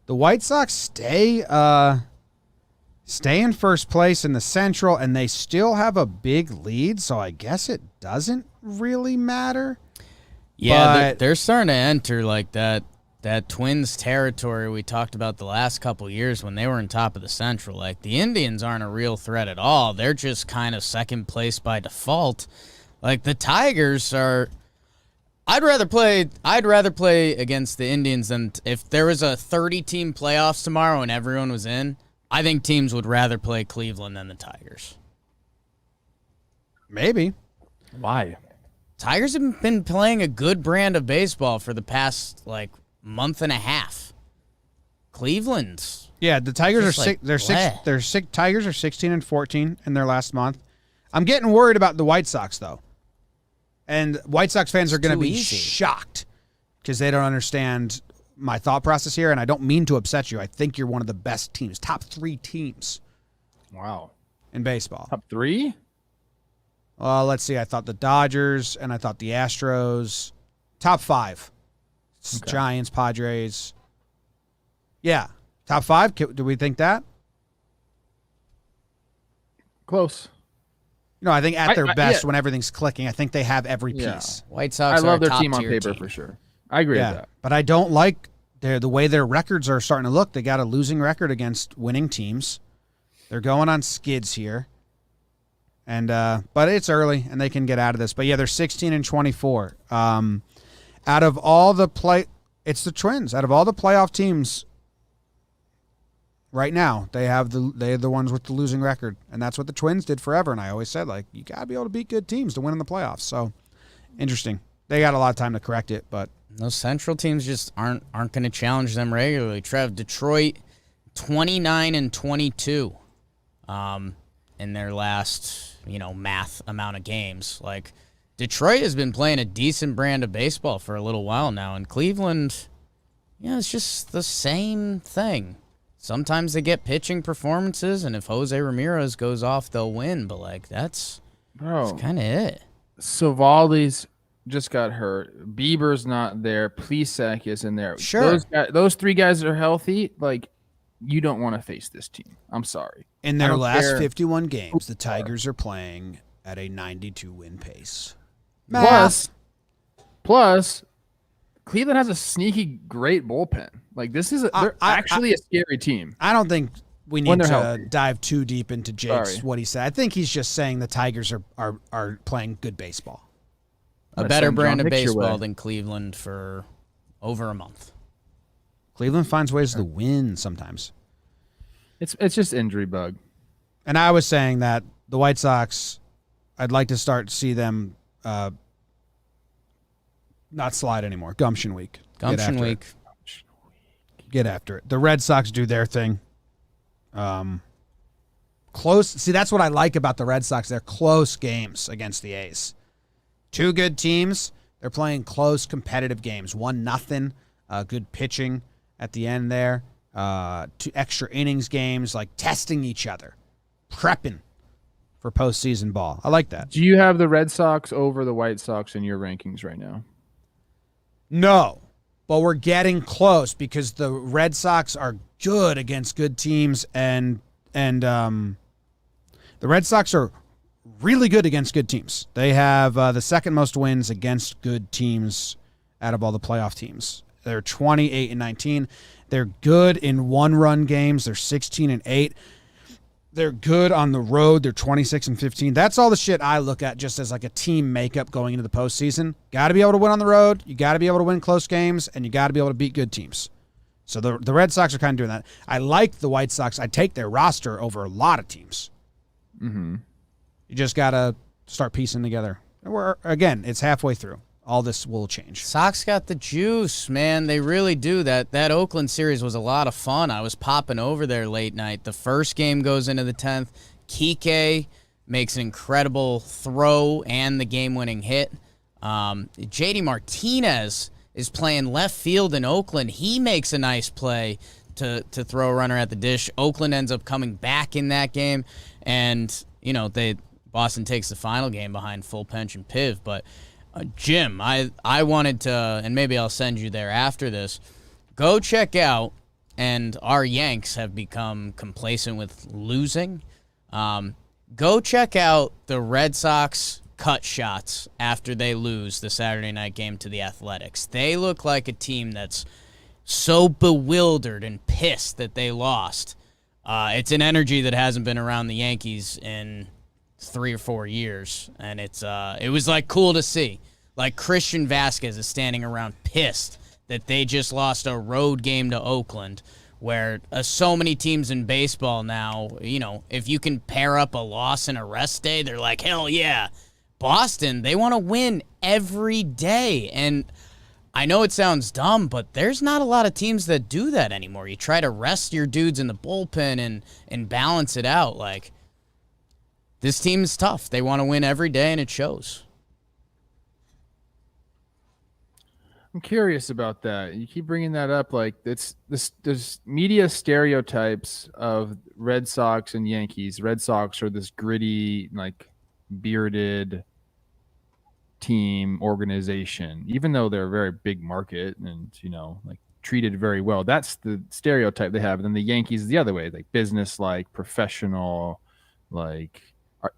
The White Sox stay in first place in the Central, and they still have a big lead. So I guess it doesn't really matter. Yeah, But- they're starting to enter like that Twins territory we talked about the last couple years when they were in top of the Central. Like, the Indians aren't a real threat at all. They're just kind of second place by default. Like, the Tigers are. I'd rather play against the Indians than if there was a 30-team playoffs tomorrow and everyone was in. I think teams would rather play Cleveland than the Tigers. Maybe. Why? Tigers have been playing a good brand of baseball for the past, like, month and a half. Cleveland's. Yeah, the Tigers are Just like bleh. Tigers are 16-14 in their last month. I'm getting worried about the White Sox though, and White Sox fans are going to too be easy. shocked because they don't understand my thought process here. And I don't mean to upset you. I think you're one of the best teams, top 3 teams Wow. in baseball. Top 3? Let's see. I thought the Dodgers and I thought the Astros, top 5. Okay. Giants, Padres. Yeah, top 5. Do we think that? Close. No, I think at their best, yeah. when everything's clicking, I think they have every Yeah. piece. White Sox I love are their a team on top-tier paper team. for sure. I agree with that. But I don't like the way their records are starting to look. They got a losing record against winning teams. They're going on skids here. And but it's early and they can get out of this. But yeah, they're 16-24. Out of all the it's the Twins. Out of all the playoff teams right now, they're the ones with the losing record. And that's what the Twins did forever. And I always said, like, you gotta be able to beat good teams to win in the playoffs. So interesting. They got a lot of time to correct it, but Those Central teams just aren't going to challenge them regularly. Trev, Detroit, 29-22, in their last math amount of games. Like, Detroit has been playing a decent brand of baseball for a little while now, and Cleveland, it's just the same thing. Sometimes they get pitching performances, and if Jose Ramirez goes off, they'll win. But like that's Bro, kind of it. Savali's just got hurt. Bieber's not there. Plesac isn't there. Sure. Those three guys are healthy. Like, you don't want to face this team. I'm sorry. In their last 51 games, the Tigers are playing at a 92-win pace. Plus, Cleveland has a sneaky great bullpen. Like, this is they're actually a scary team. I don't think we need to dive too deep into Jake's what he said. I think he's just saying the Tigers are playing good baseball. A better brand of baseball than Cleveland for over a month. Cleveland finds ways to win sometimes. It's just injury bug. And I was saying that the White Sox, I'd like to start to see them not slide anymore. Gumption week. Gumption week. Get after it. The Red Sox do their thing. Close. See, that's what I like about the Red Sox. They're close games against the A's. Two good teams. They're playing close, competitive games. 1-0. Good pitching at the end there. 2 extra innings games, like testing each other, prepping for postseason ball. I like that. Do you have the Red Sox over the White Sox in your rankings right now? No, but we're getting close because the Red Sox are good against good teams, and the Red Sox are really good against good teams. They have the second most wins against good teams out of all the playoff teams. They're 28-19. They're good in one-run games. They're 16-8. They're good on the road. They're 26-15. That's all the shit I look at just as like a team makeup going into the postseason. Got to be able to win on the road. You got to be able to win close games, and you got to be able to beat good teams. So the Red Sox are kind of doing that. I like the White Sox. I take their roster over a lot of teams. Mm-hmm. You just got to start piecing together. Again, it's halfway through. All this will change. Sox got the juice, man. They really do. That Oakland series was a lot of fun. I was popping over there late night. The first game goes into the 10th. Kike makes an incredible throw and the game-winning hit. JD Martinez is playing left field in Oakland. He makes a nice play to throw a runner at the dish. Oakland ends up coming back in that game, and Boston takes the final game behind full pension Piv, but. Jim, I wanted to, and maybe I'll send you there after this, go check out, and our Yanks have become complacent with losing. Go check out the Red Sox cut shots after they lose the Saturday night game to the Athletics. They look like a team that's so bewildered and pissed that they lost. It's an energy that hasn't been around the Yankees in 3 or 4 years, and it was like cool to see. Like Christian Vasquez is standing around pissed that they just lost a road game to Oakland, where so many teams in baseball now, if you can pair up a loss and a rest day, they're like, hell yeah. Boston, they want to win every day, and I know it sounds dumb, but there's not a lot of teams that do that anymore. You try to rest your dudes in the bullpen and balance it out. Like, this team is tough. They want to win every day, and it shows. I'm curious about that. You keep bringing that up. Like, there's media stereotypes of Red Sox and Yankees. Red Sox are this gritty, like, bearded team organization, even though they're a very big market and, like, treated very well. That's the stereotype they have. And then the Yankees is the other way, like business, like professional, like,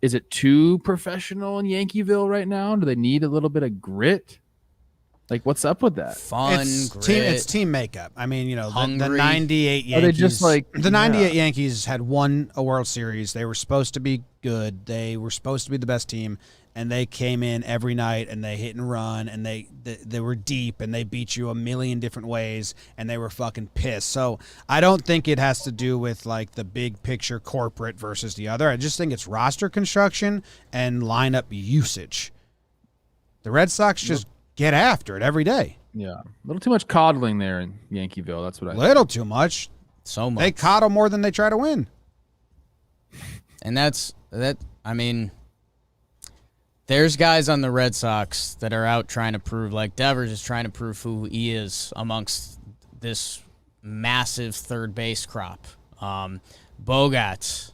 is it too professional in Yankeeville right now? Do they need a little bit of grit? Like, what's up with that? Fun, it's team makeup. I mean, the 98 Yankees. Are they just like the 98 Yankees had won a World Series. They were supposed to be good. They were supposed to be the best team, and they came in every night and they hit and run, and they were deep, and they beat you a million different ways, and they were fucking pissed. So I don't think it has to do with like the big picture corporate versus the other. I just think it's roster construction and lineup usage. The Red Sox just get after it every day. Yeah. A little too much coddling there in Yankeeville. That's what I Little too much. So much. They coddle more than they try to win. And that. I mean, there's guys on the Red Sox that are out trying to prove, like Devers is trying to prove who he is amongst this massive third base crop. Bogarts,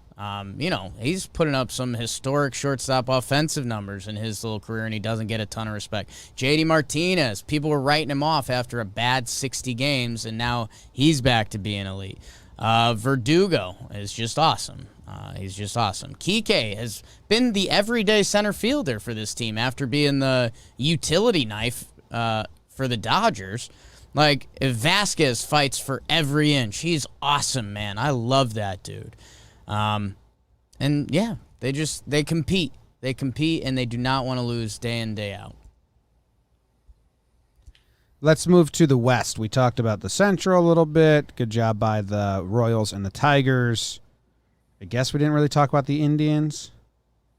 He's putting up some historic shortstop offensive numbers in his little career, and he doesn't get a ton of respect. JD Martinez, people were writing him off after a bad 60 games, and now he's back to being elite. Verdugo is just awesome. He's just awesome. Kike has been the everyday center fielder for this team after being the utility knife for the Dodgers. Like, if Vasquez fights for every inch, he's awesome, man. I love that dude. And yeah, they compete. They compete, and they do not want to lose day in, day out. Let's move to the West. We talked about the Central a little bit. Good job by the Royals and the Tigers. I guess we didn't really talk about the Indians.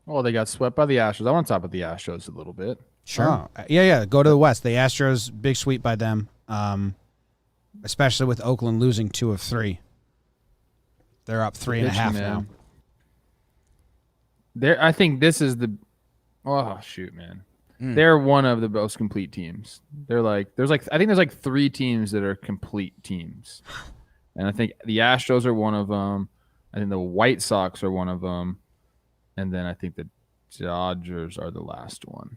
Well, they got swept by the Astros. I want to talk about the Astros a little bit. Sure. Oh, yeah. Go to the West. The Astros, big sweep by them, especially with Oakland losing 2 of 3. They're up 3.5 now. I think this is the. Oh shoot, man! They're one of the most complete teams. I think there's 3 teams that are complete teams, and I think the Astros are one of them. I think the White Sox are one of them, and then I think the Dodgers are the last one.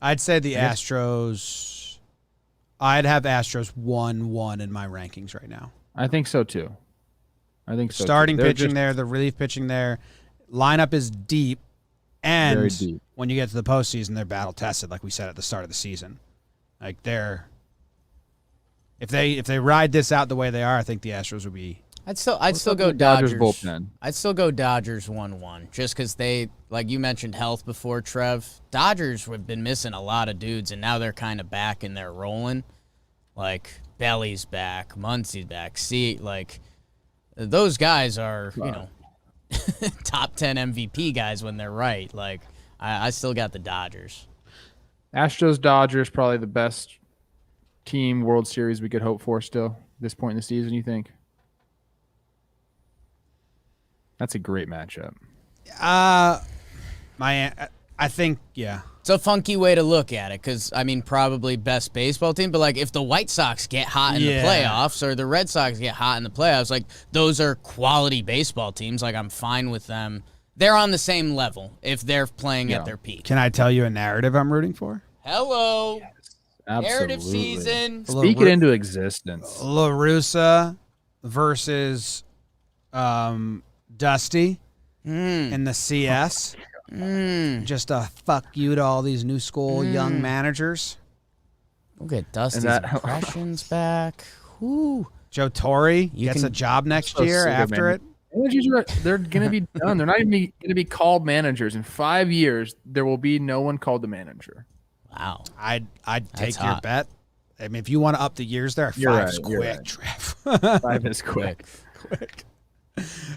I'd say the Astros. I'd have Astros 1-1 in my rankings right now. I think so too. Starting pitching there, the relief pitching there, lineup is deep, and very deep. When you get to the postseason, they're battle tested, like we said at the start of the season. Like if they ride this out the way they are, I think the Astros would be. I'd still go Dodgers. Bullpen. I'd still go Dodgers 1-1, just because they, like you mentioned, health before, Trev. Dodgers have been missing a lot of dudes, and now they're kind of back and they're rolling. Like Belly's back, Muncie's back. Those guys are, top 10 MVP guys when they're right. Like, I still got the Dodgers. Astros, Dodgers, probably the best team World Series we could hope for still at this point in the season, you think? That's a great matchup. I think, yeah. It's a funky way to look at it because, probably best baseball team. But, like, if the White Sox get hot in the playoffs or the Red Sox get hot in the playoffs, like, those are quality baseball teams. Like, I'm fine with them. They're on the same level if they're playing at their peak. Can I tell you a narrative I'm rooting for? Hello. Yes, absolutely. Narrative season. Speak it into existence. La Russa versus Dusty in the CS. Just a fuck you to all these new school young managers. We'll get Dusty's impressions back. Whew. Joe Torre gets a job next year after it. They're going to be done. They're not even going to be called managers. In 5 years, there will be no one called the manager. Wow. I'd take your bet. If you want to up the years there, 5's quick, Trev. 5 is quick.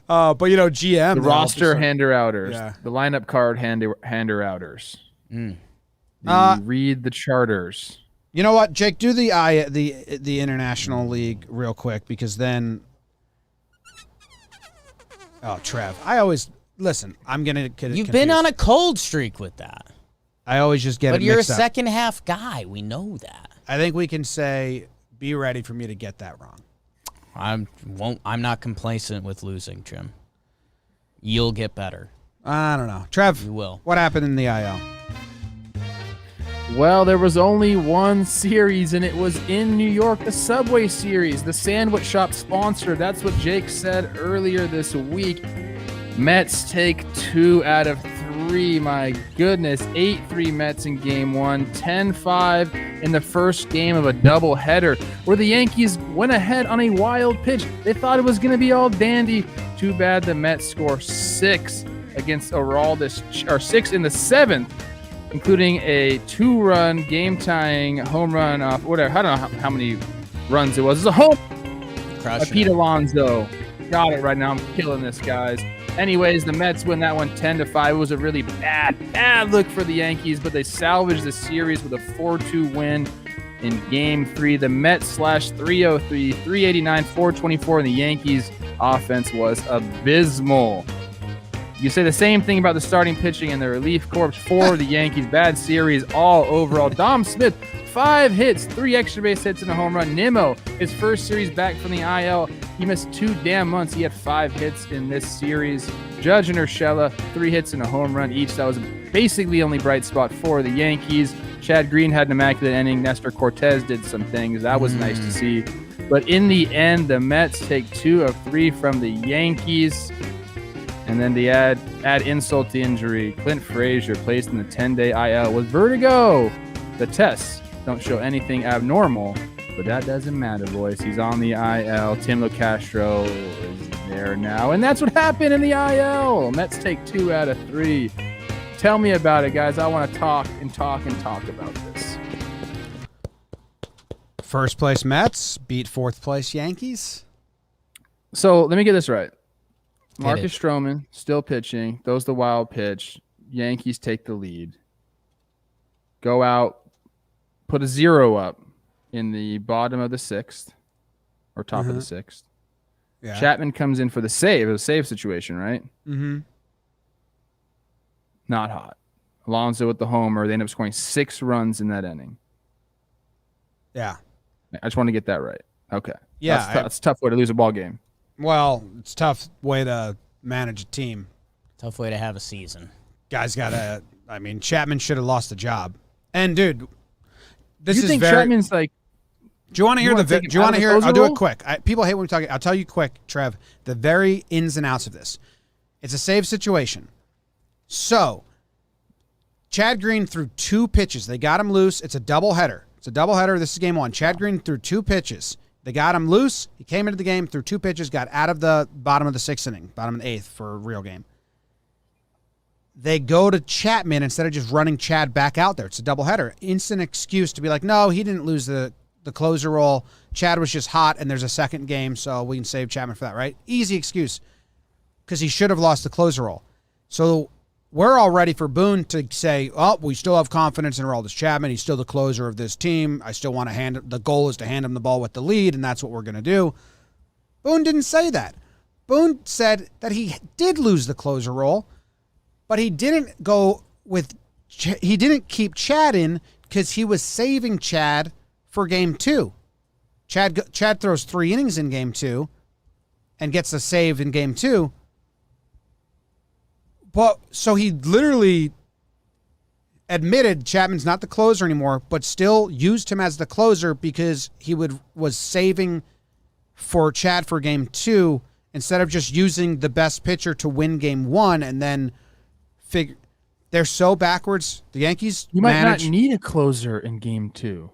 But GM, the roster hander-outers, the lineup card hander-outers. Read the charters. You know what, Jake? Do the International League real quick because then. Oh, Trev, I always listen. I'm gonna get it. You've been on a cold streak with that. I always just get it. But you're a mixed up. second half guy. We know that. I think we can say, be ready for me to get that wrong. I'm not complacent with losing, Jim. You'll get better. I don't know. Trev, you will. What happened in the IL? Well, there was only one series, and it was in New York, the Subway Series, the Sandwich Shop sponsor. That's what Jake said earlier this week. Mets take 2 out of 3. My goodness, 8-3 Mets in Game 1, 10-5 in the first game of a doubleheader, where the Yankees went ahead on a wild pitch. They thought it was going to be all dandy. Too bad the Mets score 6 against Aroldis, or 6 in the 7th. Including a 2-run game-tying home run off whatever. I don't know how many runs it was. It's a home by Pete Alonso. Got it right now. I'm killing this, guys. Anyways, the Mets win that one 10-5. It was a really bad look for the Yankees, but they salvaged the series with a 4-2 win in Game 3. The Mets slashed 303, 389, 424, and the Yankees' offense was abysmal. You say the same thing about the starting pitching and the relief corps for the Yankees. Bad series all overall. Dom Smith, 5 hits, 3 extra base hits, and a home run. Nimmo, his first series back from the IL. He missed 2 damn months. He had 5 hits in this series. Judge and Urshela, 3 hits and a home run each. That was basically the only bright spot for the Yankees. Chad Green had an immaculate inning. Nestor Cortez did some things. That was nice to see. But in the end, the Mets take 2 of 3 from the Yankees. And then to add insult to injury, Clint Frazier placed in the 10-day IL with vertigo. The tests don't show anything abnormal, but that doesn't matter, boys. He's on the IL. Tim LoCastro is there now. And that's what happened in the IL. Mets take 2 out of 3. Tell me about it, guys. I want to talk about this. First place Mets beat fourth place Yankees. So let me get this right. Marcus Stroman still pitching. Throws the wild pitch. Yankees take the lead. Go out, put a 0 up in the bottom of the 6th or top of the 6th. Yeah. Chapman comes in for the save. It was a save situation, right? Mm-hmm. Not hot. Alonso with the homer. They end up scoring 6 runs in that inning. Yeah. I just want to get that right. Okay. Yeah. That's a tough way to lose a ball game. Well, it's a tough way to manage a team. Tough way to have a season. Guys got to, I mean, Chapman should have lost the job. And, dude, this you is think very. Chapman's like. Do you want to hear do you want to hear? I'll do it quick. People hate when we talk. I'll tell you quick, Trev, the very ins and outs of this. It's a save situation. So, Chad Green threw 2 pitches. They got him loose. It's a doubleheader. This is game 1. Chad Green threw 2 pitches. They got him loose. He came into the game, threw 2 pitches, got out of the bottom of the 6th inning, bottom of the 8th for a real game. They go to Chapman instead of just running Chad back out there. It's a doubleheader. Instant excuse to be like, no, he didn't lose the closer role. Chad was just hot, and there's a second game, so we can save Chapman for that, right? Easy excuse because he should have lost the closer role. So we're all ready for Boone to say, oh, we still have confidence in Aroldis Chapman. He's still the closer of this team. I still want to the goal is to hand him the ball with the lead, and that's what we're going to do. Boone didn't say that. Boone said that he did lose the closer role, but he didn't keep Chad in because he was saving Chad for game 2. Chad throws 3 innings in game 2 and gets a save in game 2. But so he literally admitted Chapman's not the closer anymore, but still used him as the closer because he was saving for Chad for game 2 instead of just using the best pitcher to win game 1 and then figure. They're so backwards. The Yankees might not need a closer in game 2.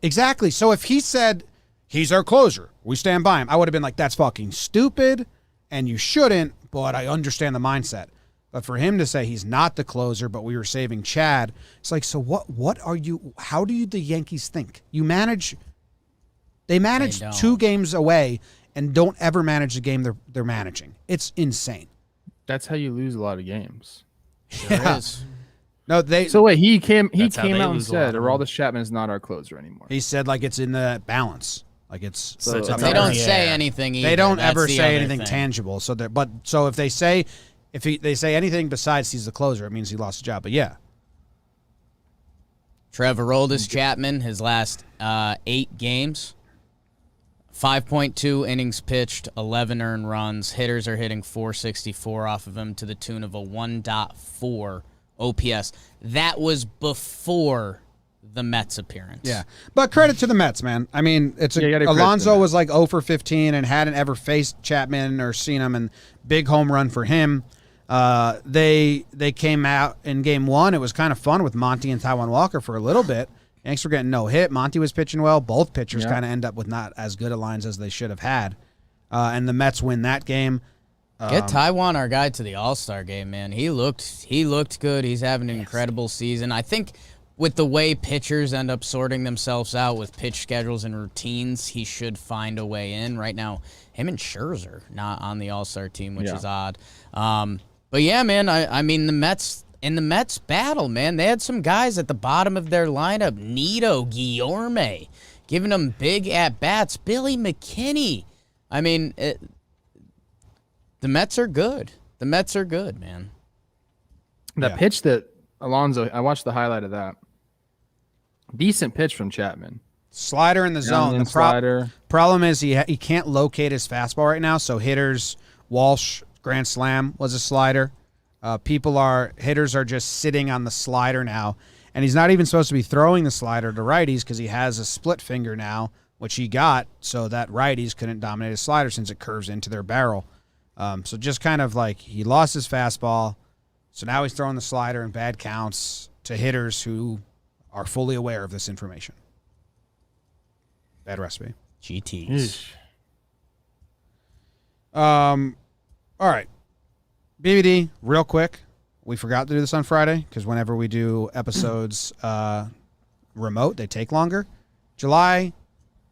Exactly. So if he said he's our closer, we stand by him, I would have been like, that's fucking stupid and you shouldn't, but I understand the mindset. But for him to say he's not the closer, but we were saving Chad, it's like, so what are you, how do the Yankees think? They manage 2 games away and don't ever manage the game they're managing. It's insane. That's how you lose a lot of games. Sure is. No, So wait, he came out and lose a said, lot. Aroldis Chapman is not our closer anymore. He said like it's in the balance. Like it's So it's it's They not- don't Yeah. say anything either. they don't That's ever the say other anything thing. tangible. So if they say they say anything besides he's the closer, it means he lost the job. But yeah. Trevor Aroldis Chapman, his last 8 games, 5.2 innings pitched, 11 earned runs. Hitters are hitting .464 off of him to the tune of a 1.4 OPS. That was before the Mets appearance. Yeah. But credit to the Mets, man. I mean, you gotta credit Alonso them. was like 0 for 15 and hadn't ever faced Chapman or seen him, and big home run for him. They came out in game 1. It was kind of fun with Monty and Taijuan Walker for a little bit. Yanks were getting no hit. Monty was pitching well. Both pitchers kind of end up with not as good a lines as they should have had. And the Mets win that game. Get Taijuan, our guy, to the All-Star game, man. He looked good. He's having an incredible season. I think with the way pitchers end up sorting themselves out with pitch schedules and routines, he should find a way in. Right now, him and Scherzer not on the All-Star team, which is odd. But yeah, man, I mean, the Mets battle, man, they had some guys at the bottom of their lineup. Nito, Guillorme, giving them big at-bats. Billy McKinney. I mean, the Mets are good. The Mets are good, man. That pitch that Alonso, I watched the highlight of that. Decent pitch from Chapman. Slider in the zone. Downwind The slider. problem is he can't locate his fastball right now. So hitters, Walsh, grand slam was a slider. Hitters are just sitting on the slider now, and he's not even supposed to be throwing the slider to righties because he has a split finger now, which he got so that righties couldn't dominate his slider since it curves into their barrel. So just kind of like he lost his fastball, so now he's throwing the slider in bad counts to hitters who are fully aware of this information. Bad recipe. GTs. All right. BBD, real quick. We forgot to do this on Friday because whenever we do episodes remote, they take longer. It's July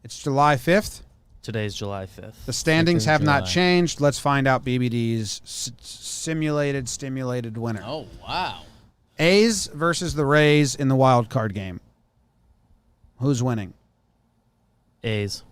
5th. Today's July 5th. The standings have not July. changed. Let's find out BBD's stimulated winner. Oh, wow. A's versus the Rays in the wild card game. Who's winning? A's.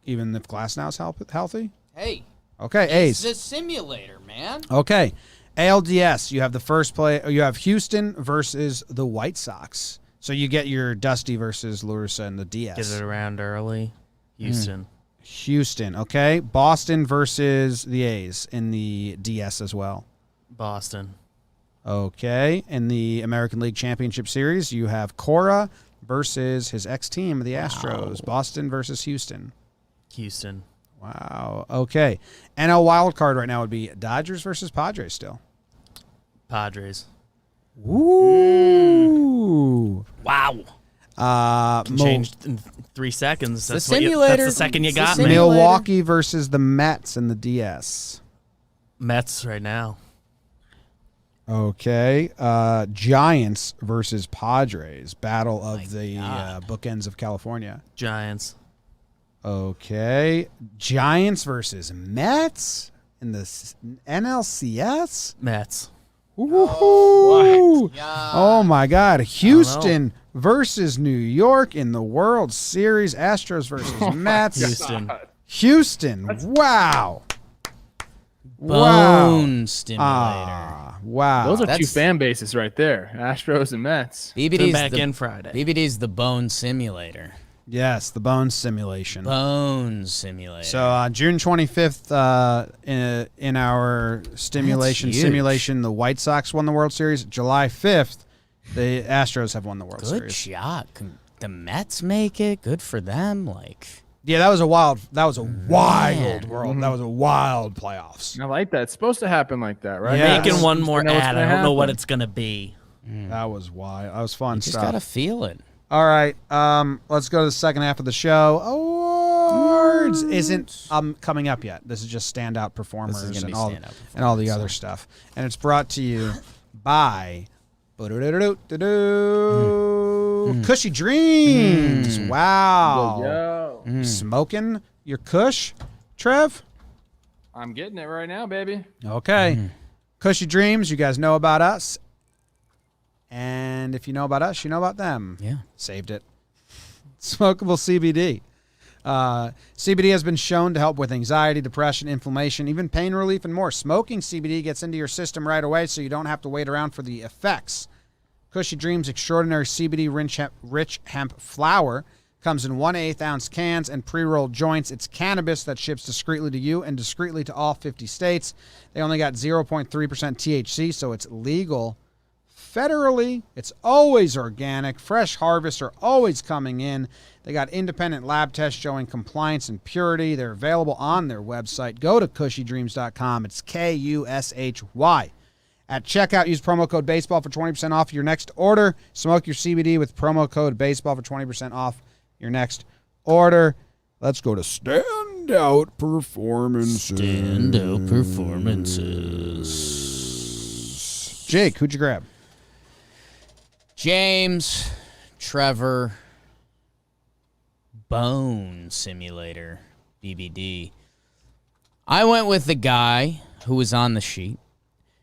Even if Glasnow's healthy? Hey, Okay, it's A's. the simulator, man. Okay. ALDS, you have the first play. You have Houston versus the White Sox. So you get your Dusty versus Larissa in the DS. Get it around early. Houston. Houston, okay. Boston versus the A's in the DS as well. Boston. Okay. In the American League Championship Series, you have Cora versus his ex-team, the Astros. Boston versus Houston. Houston. Wow. Okay. NL wild card right now would be Dodgers versus Padres still. Padres. Ooh. Wow. Changed in 3 seconds. the That's simulator. that's the second you It's the got me. simulator. Milwaukee versus the Mets in the DS. Mets right now. Okay. Giants versus Padres. Battle of My the God. bookends of California. Giants. Okay. Giants versus Mets in the NLCS. Mets. Ooh. Yeah. Oh my God. Houston versus New York in the World Series. Astros versus Mets. Houston. Houston. Wow. Bone stimulator. Wow. Those are two That's- fan bases right there. Astros and Mets. Tune BBD's back the, in Friday. BBD's the bone simulator. Yes, the bone simulation. Bone simulator. So June 25th, in our huge. simulation, the White Sox won the World Series. July 5th, the Astros have won the World good Series. shot. Can the Mets make it? Good for them. Like, Yeah, that was a wild world. That Mm-hmm. was a wild playoffs. I like that. It's supposed to happen like that, right? Yeah. Making one more You know what's ad. gonna I don't know what happen. it's going to be. That was wild. That was fun you just stuff. gotta feel it. All right, let's go to the second half of the show. Awards isn't coming up yet. This is just standout performers This is gonna and be all standout and all the performance, other stuff. And it's brought to you by Cushy Dreams. Wow. Yo, Smoking your Kush, Trev? I'm getting it right now, baby. Okay. Cushy Dreams, you guys know about us. And if you know about us, you know about them. Yeah. Saved it. Smokable CBD. CBD has been shown to help with anxiety, depression, inflammation, even pain relief, and more. Smoking CBD gets into your system right away, so you don't have to wait around for the effects. Cushy Dreams Extraordinary CBD rich hemp flower comes in 1/8 ounce cans and pre-rolled joints. It's cannabis that ships discreetly to you and discreetly to all 50 states. They only got 0.3% THC, so it's legal federally. It's always organic. Fresh harvests are always coming in. They got independent lab tests showing compliance and purity. They're available on their website. Go to cushydreams.com. It's KUSHY. At checkout, use promo code BASEBALL for 20% off your next order. Smoke your CBD with promo code BASEBALL for 20% off your next order. Let's go to Standout Performances. Standout performances. Jake, who'd you grab? James, Trevor, Bone Simulator, BBD. I went with the guy who was on the sheet.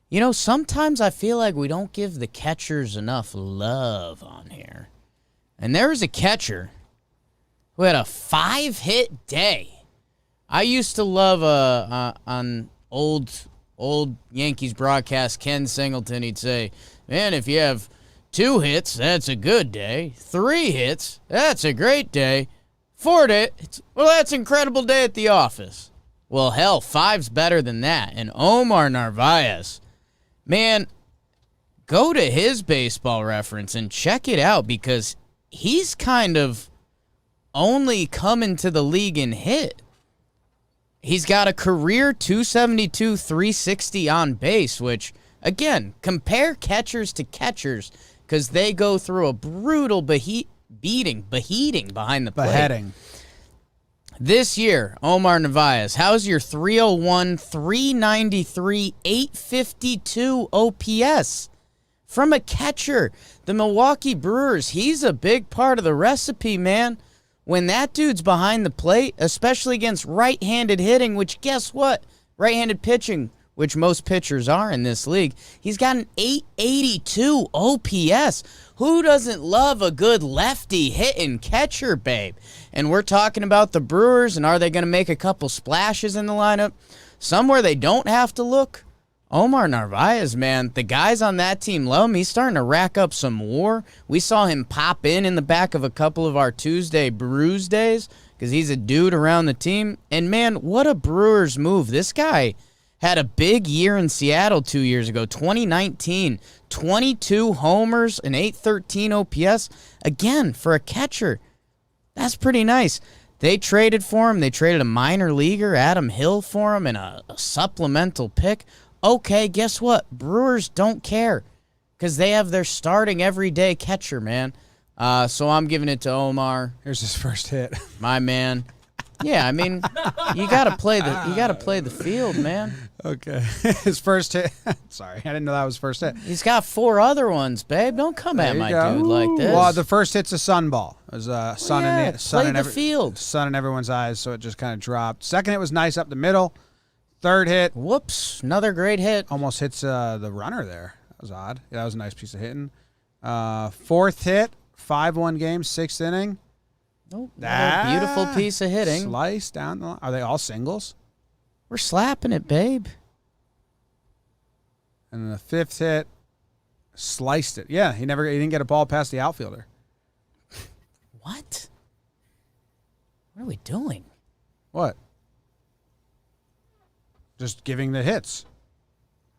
You know, sometimes I feel like we don't give the catchers enough love on here. And there was a catcher who had a 5-hit day. I used to love on old Yankees broadcast, Ken Singleton, he'd say, man, if you have 2 hits, that's a good day. 3 hits, that's a great day. 4 hits, well, that's an incredible day at the office. Well, hell, 5's better than that. And Omar Narvaez, man, go to his baseball reference and check it out because he's kind of only coming to the league and hit. He's got a career 272, 360 on base, which, again, compare catchers to catchers because they go through a brutal beheating behind the plate. Beheading. This year, Omar Narvaez, how's your 301, 393, 852 OPS? From a catcher, the Milwaukee Brewers, he's a big part of the recipe, man. When that dude's behind the plate, especially against right-handed hitting, which guess what? Right-handed pitching, which most pitchers are in this league, he's got an 882 OPS. Who doesn't love a good lefty hitting catcher, babe? And we're talking about the Brewers, and are they going to make a couple splashes in the lineup? Somewhere they don't have to look. Omar Narvaez, man, the guys on that team love him. He's starting to rack up some WAR. We saw him pop in the back of a couple of our Tuesday Brews days because he's a dude around the team. And, man, what a Brewers move. This guy had a big year in Seattle 2 years ago, 2019, 22 homers and 813 OPS. Again, for a catcher, that's pretty nice. They traded for him. They traded a minor leaguer, Adam Hill, for him and a supplemental pick. Okay, guess what? Brewers don't care because they have their starting everyday catcher, man. So I'm giving it to Omar. Here's his first hit. My man. Yeah, I mean, you gotta play the field, man. Okay. His first hit. Sorry, I didn't know that was first hit. He's got 4 other ones, babe. Don't come at my dude like this. Well, the first hit's a sun ball. It was a sun in the sun play the field. Sun in everyone's eyes, so it just kind of dropped. Second hit was nice up the middle. Third hit, Whoops, another great hit. almost hits the runner there. That was odd. Yeah, that was a nice piece of hitting. Fourth hit, 5-1 game, 6th inning. Nope, another beautiful piece of hitting. Slice down the line. Are they all singles? We're slapping it, babe. And then the 5th hit, sliced it. Yeah, he didn't get a ball past the outfielder. What? What are we doing? What? Just giving the hits.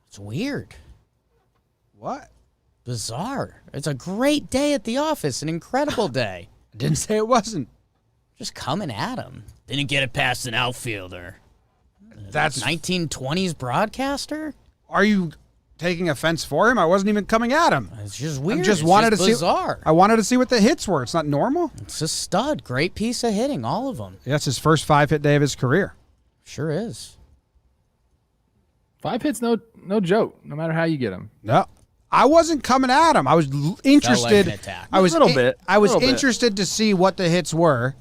It's weird. What? Bizarre. It's a great day at the office, an incredible day. I didn't say it wasn't. Just coming at him. Didn't get it past an outfielder. That's 1920s broadcaster? Are you taking offense for him? I wasn't even coming at him. It's just weird. I wanted to bizarre. see. I wanted to see what the hits were. It's not normal. It's a stud. Great piece of hitting, all of them. Yeah, that's his first 5-hit day of his career. Sure is. 5 hits, no joke. No matter how you get them. No, I wasn't coming at him. I was interested. an attack. I was A little bit. I was Little bit. interested to see what the hits were.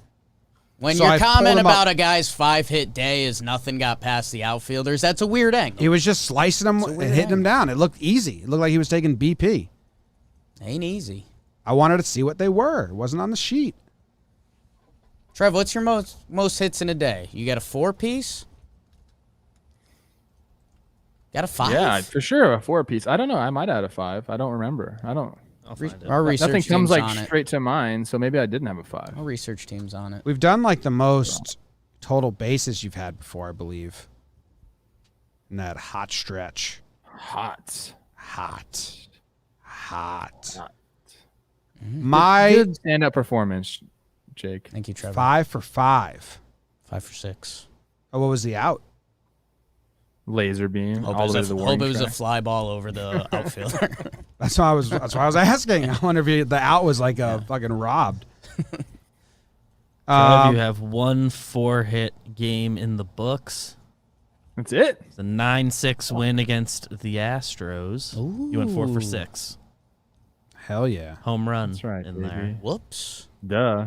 When So your I pulled comment him up. about a guy's 5-hit day is nothing got past the outfielders, that's a weird angle. He was just slicing them and hitting them down. It looked easy. It looked like he was taking BP. Ain't easy. I wanted to see what they were. It wasn't on the sheet. Trev, what's your most hits in a day? You got a 4-piece? Got a 5? Yeah, for sure. A 4-piece. I don't know. I might add a 5. I don't remember. I don't. I'll find it. Our research Nothing comes team's like on it. straight to mind, so maybe I didn't have a 5. Our research team's on it. We've done like the most total bases you've had before, I believe. In that hot stretch. Hot. My Good stand-up performance, Jake. Thank you, Trevor. 5 for 5. 5 for 6. Oh, what was the out? Laser beam. Hope all the way it to the was warning a track. fly ball over the outfielder. That's why I was asking. I wonder if the out was like a fucking robbed. Trev, you have 1 4-hit game in the books. That's it. It's a 9-6 win against the Astros. You went 4 for 6. Hell yeah. Home run That's right, in baby. there. Whoops. Duh.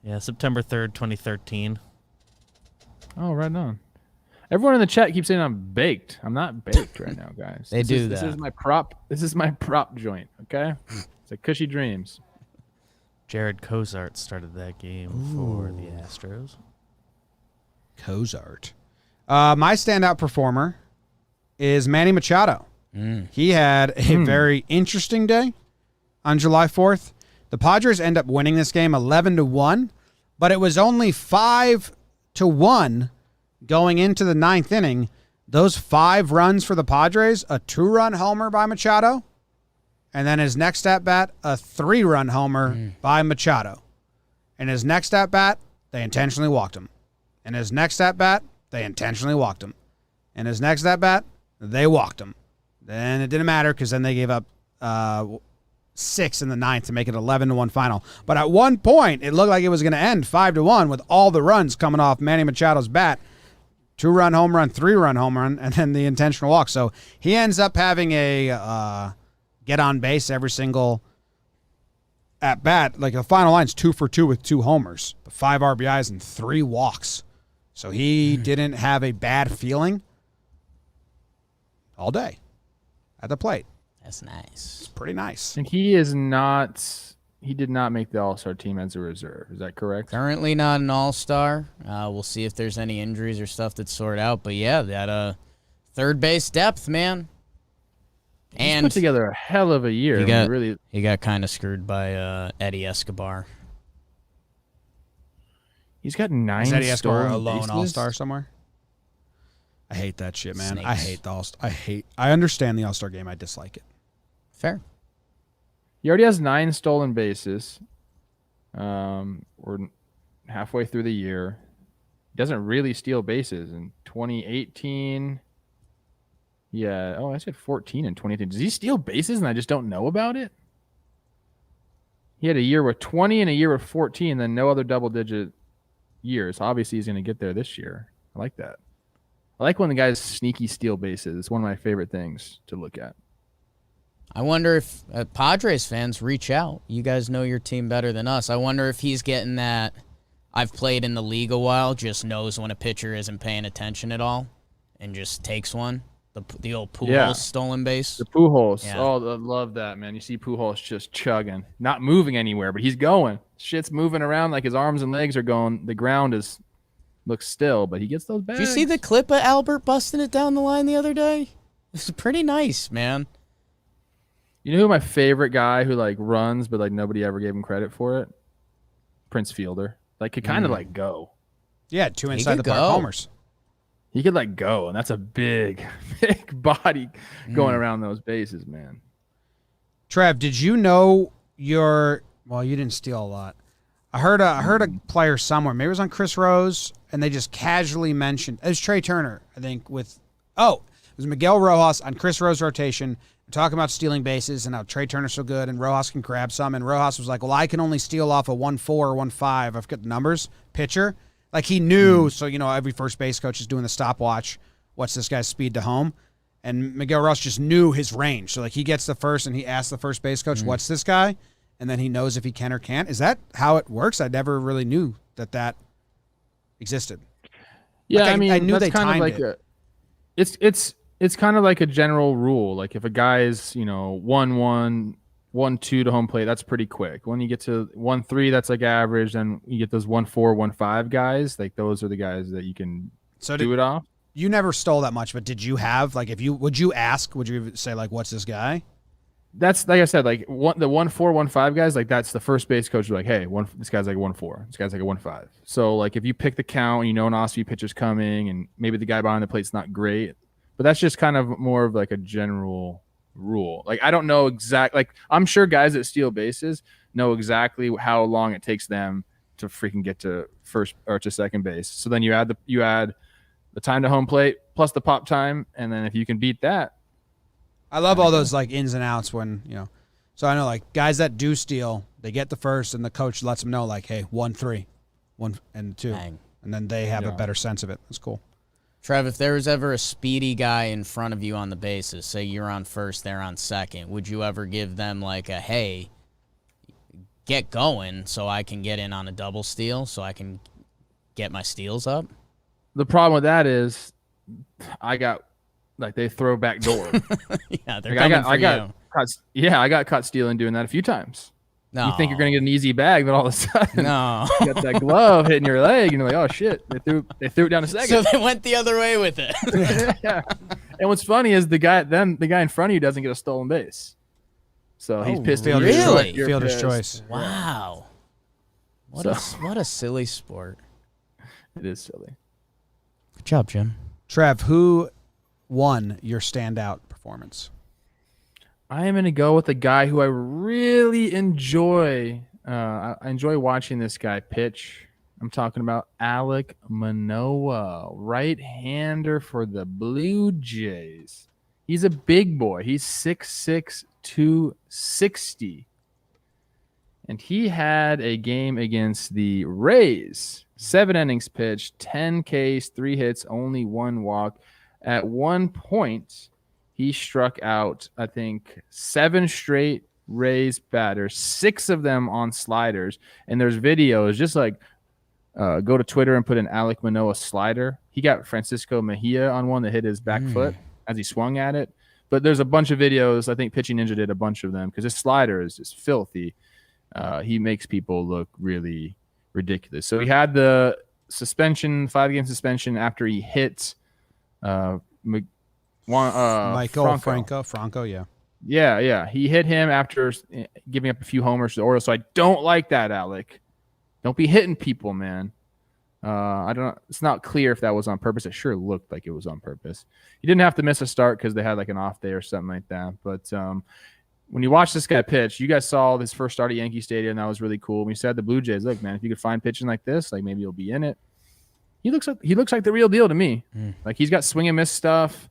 Yeah, September 3rd, 2013. Oh, right on. Everyone in the chat keeps saying I'm baked. I'm not baked right now, guys. They do This that. is my prop. This is my prop joint. Okay, it's like cushy dreams. Jared Cozart started that game for the Astros. Cozart. My standout performer is Manny Machado. He had a very interesting day on July 4th. The Padres end up winning this game 11-1, but it was only 5-1 going into the ninth inning. Those 5 runs for the Padres, a 2-run homer by Machado, and then his next at-bat, a 3-run homer by Machado. And his next at-bat, they intentionally walked him. And his next at-bat, they intentionally walked him. And his next at-bat, they walked him. Then it didn't matter because then they gave up 6 in the ninth to make it 11-1 final. But at one point, it looked like it was going to end 5-1 with all the runs coming off Manny Machado's bat. 2-run home run, 3-run home run, and then the intentional walk. So he ends up having a get on base every single at bat. Like the final line's 2 for 2 with 2 homers, 5 RBIs and 3 walks. So he didn't have a bad feeling all day at the plate. That's nice. It's pretty nice. And he did not make the All-Star team as a reserve. Is that correct? Currently not an all-star. We'll see if there's any injuries or stuff that's sorted out. But yeah, that third base depth, man. He's put together a hell of a year. He got kind of screwed by Eddie Escobar. He's got 9 Is Eddie Escobar a stolen lone bases. all-star somewhere? I hate that shit, man. Snakes. I hate the all-star. I understand the all-star game. I dislike it. Fair. He already has 9 stolen bases. We're halfway through the year. He doesn't really steal bases. In 2018, yeah. Oh, I said 14 in 2018. Does he steal bases and I just don't know about it? He had a year with 20 and a year with 14, then no other double-digit years. Obviously, he's going to get there this year. I like that. I like when the guys sneaky steal bases. It's one of my favorite things to look at. I wonder if Padres fans reach out. You guys know your team better than us. I wonder if he's getting that. I've played in the league a while, just knows when a pitcher isn't paying attention at all and just takes one. The old Pujols stolen base. The Pujols. Yeah. Oh, I love that, man. You see Pujols just chugging, not moving anywhere, but he's going. Shit's moving around like his arms and legs are going. The ground looks still, but he gets those bags. Did you see the clip of Albert busting it down the line the other day? It's pretty nice, man. You know who my favorite guy who runs, but nobody ever gave him credit for it? Prince Fielder. Could kind of go. Yeah, 2 inside the could park go. homers. He could go, and that's a big body going around those bases, man. Trev, did you know well, you didn't steal a lot. I heard a player somewhere, maybe it was on Chris Rose, and they just casually mentioned, it was Trey Turner, I think, it was Miguel Rojas on Chris Rose rotation, talking about stealing bases and how Trey Turner's so good and Rojas can grab some, and Rojas was like, well, I can only steal off a 1-4 or 1-5, I've got the numbers, pitcher. He knew, so, every first base coach is doing the stopwatch. What's this guy's speed to home? And Miguel Rojas just knew his range. So, he gets the first and he asks the first base coach, what's this guy? And then he knows if he can or can't. Is that how it works? I never really knew that existed. Yeah, I knew that's they kind timed of it's kind of like a general rule. If a guy's 1-1, 1-2 to home plate, that's pretty quick. When you get to 1-3, that's average. Then you get those 1-4, 1-5 guys. Those are the guys that you can do it off. You never stole that much, but did you have would you say what's this guy? That's like I said, the 1-4, 1-5 guys. That's the first base coach. Hey, this guy's 1-4. This guy's a 1-5. So if you pick the count, an off-speed pitcher's coming, and maybe the guy behind the plate's not great, but that's just kind of more of a general rule. I don't know I'm sure guys that steal bases know exactly how long it takes them to freaking get to first or to second base. So then you add the time to home plate plus the pop time, and then if you can beat that. I love all those ins and outs when, so I know guys that do steal, they get the first and the coach lets them know hey, 1-3, 1 and 2. Dang. And then they have a better sense of it. That's cool. Trev, if there was ever a speedy guy in front of you on the bases, say you're on first, they're on second, would you ever give them a, hey, get going so I can get in on a double steal so I can get my steals up? The problem with that is I got they throw back door. Yeah, they're coming for you. I got caught stealing doing that a few times. No. You think you're gonna get an easy bag, but all of a sudden, No. you got that glove hitting your leg, and you're like, "Oh shit!" They threw it down a second. So they went the other way with it. Yeah. And what's funny is the guy in front of you doesn't get a stolen base. So he's pissed. at you. really? You're Fielder's pissed. choice. Wow. What a silly sport. It is silly. Good job, Jim. Trev, who won your standout performance? I am going to go with a guy who I really enjoy. I enjoy watching this guy pitch. I'm talking about Alek Manoah, right-hander for the Blue Jays. He's a big boy. He's 6'6", 260. And he had a game against the Rays. 7 innings pitched, 10 Ks, 3 hits, only 1 walk. At one point, he struck out, I think, 7 straight Rays batters, 6 of them on sliders. And there's videos, just like go to Twitter and put an Alek Manoah slider. He got Francisco Mejia on one that hit his back foot as he swung at it. But there's a bunch of videos. I think Pitching Ninja did a bunch of them because his slider is just filthy. He makes people look really ridiculous. So he had the suspension, 5-game suspension after he hit Michael Franco, yeah. Yeah. He hit him after giving up a few homers to the Orioles. So I don't like that, Alek. Don't be hitting people, man. It's not clear if that was on purpose. It sure looked like it was on purpose. He didn't have to miss a start because they had like an off day or something like that. But when you watch this guy pitch, you guys saw his first start at Yankee Stadium. That was really cool. We said the Blue Jays, look, man, if you could find pitching like this, like maybe you'll be in it. He looks like the real deal to me. Like he's got swing and miss stuff.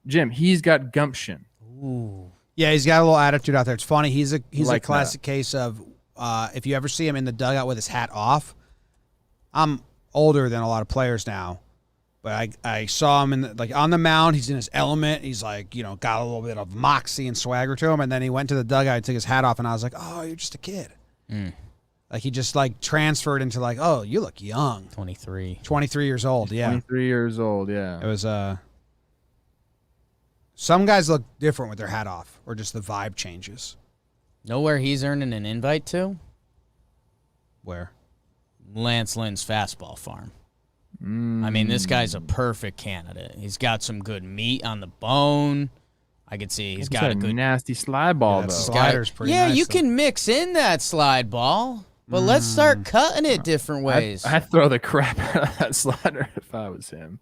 Jim, he's got gumption. Ooh. Yeah, he's got a little attitude out there. It's funny. He's Like a classic case of if you ever see him in the dugout with his hat off. I'm older than a lot of players now, but I saw him on the mound. He's in his element. He's like, got a little bit of moxie and swagger to him. And then he went to the dugout and took his hat off, and I was like, oh, you're just a kid. Like he just like transferred into like, oh, you look young. 23 years old. Yeah. 23 years old. Yeah. It was some guys look different with their hat off, or just the vibe changes. Know where he's earning an invite to? Where? Lance Lynn's fastball farm. I mean, this guy's a perfect candidate. He's got some good meat on the bone. I could see he's got a good nasty slide ball, though. Slider's pretty yeah, nice, you though. can mix in that slide ball, but let's start cutting it different ways. I'd throw the crap out of that slider if I was him.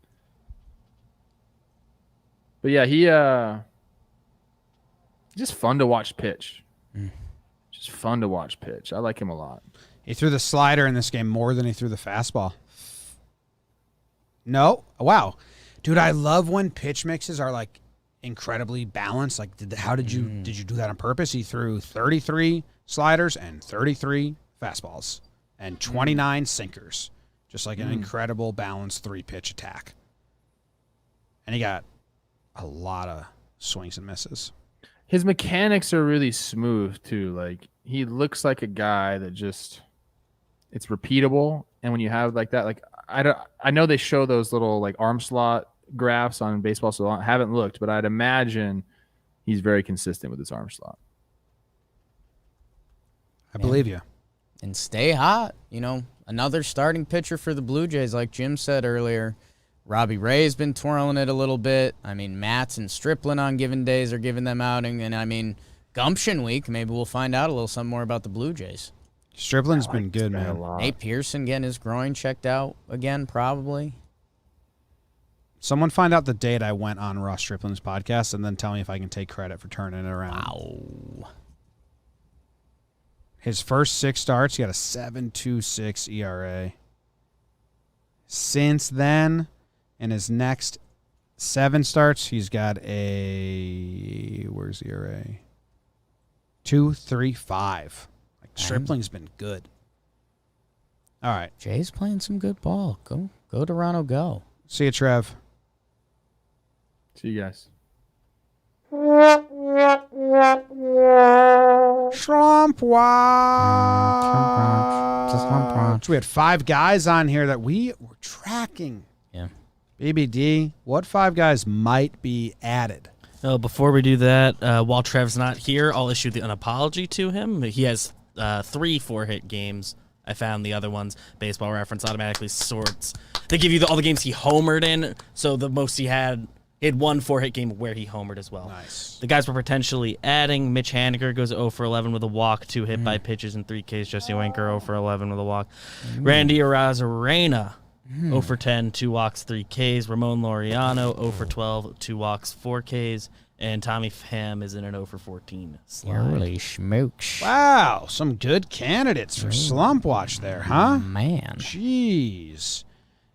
But yeah, he just fun to watch pitch. Just fun to watch pitch. I like him a lot. He threw the slider in this game more than he threw the fastball. No? Wow. Dude, I love when pitch mixes are like incredibly balanced. Like, how did you do that on purpose? He threw 33 sliders and 33 fastballs and 29 sinkers. Just like an incredible balanced 3-pitch attack. And he got a lot of swings and misses. His mechanics are really smooth too. Like he looks like a guy that just it's repeatable. And when you have like that, like I know they show those little like arm slot graphs on Baseball, so I haven't looked, but I'd imagine he's very consistent with his arm slot. I believe you. And stay hot. Another starting pitcher for the Blue Jays, like Jim said earlier. Robbie Ray's been twirling it a little bit. I mean, Matz and Striplin on given days are giving them outing. And, I mean, Gumption Week, maybe we'll find out a little something more about the Blue Jays. Striplin's been good, man. Nate Pearson getting his groin checked out again, probably. Someone find out the date I went on Ross Striplin's podcast and then tell me if I can take credit for turning it around. Wow. His first 6 starts, he got a 7.26 ERA. Since then, in his next 7 starts, he's got a where's ERA? 2.35. Like Stripling's been good. All right, Jay's playing some good ball. Go Toronto, go. see you, Trev. See you guys. Slump Watch. We had 5 guys on here that we were tracking. Yeah. BBD, what 5 guys might be added? Before we do that, while Trev's not here, I'll issue an apology to him. He has 3 4-hit games. I found the other ones. Baseball Reference automatically sorts. They give you all the games he homered in. So the most he had He had one 4-hit game where he homered as well. Nice. The guys we're potentially adding, Mitch Haniger goes 0 for 11 with a walk, 2 hit by pitches in 3 Ks. Jesse Winker 0 for 11 with a walk. Randy Arozarena 0 for 10, 2 walks, 3 Ks. Ramon Laureano 0 for 12, 2 walks, 4 Ks. And Tommy Pham is in an 0 for 14 slide. Holy smokes. Wow, some good candidates for Slump Watch there, huh? Man. Jeez.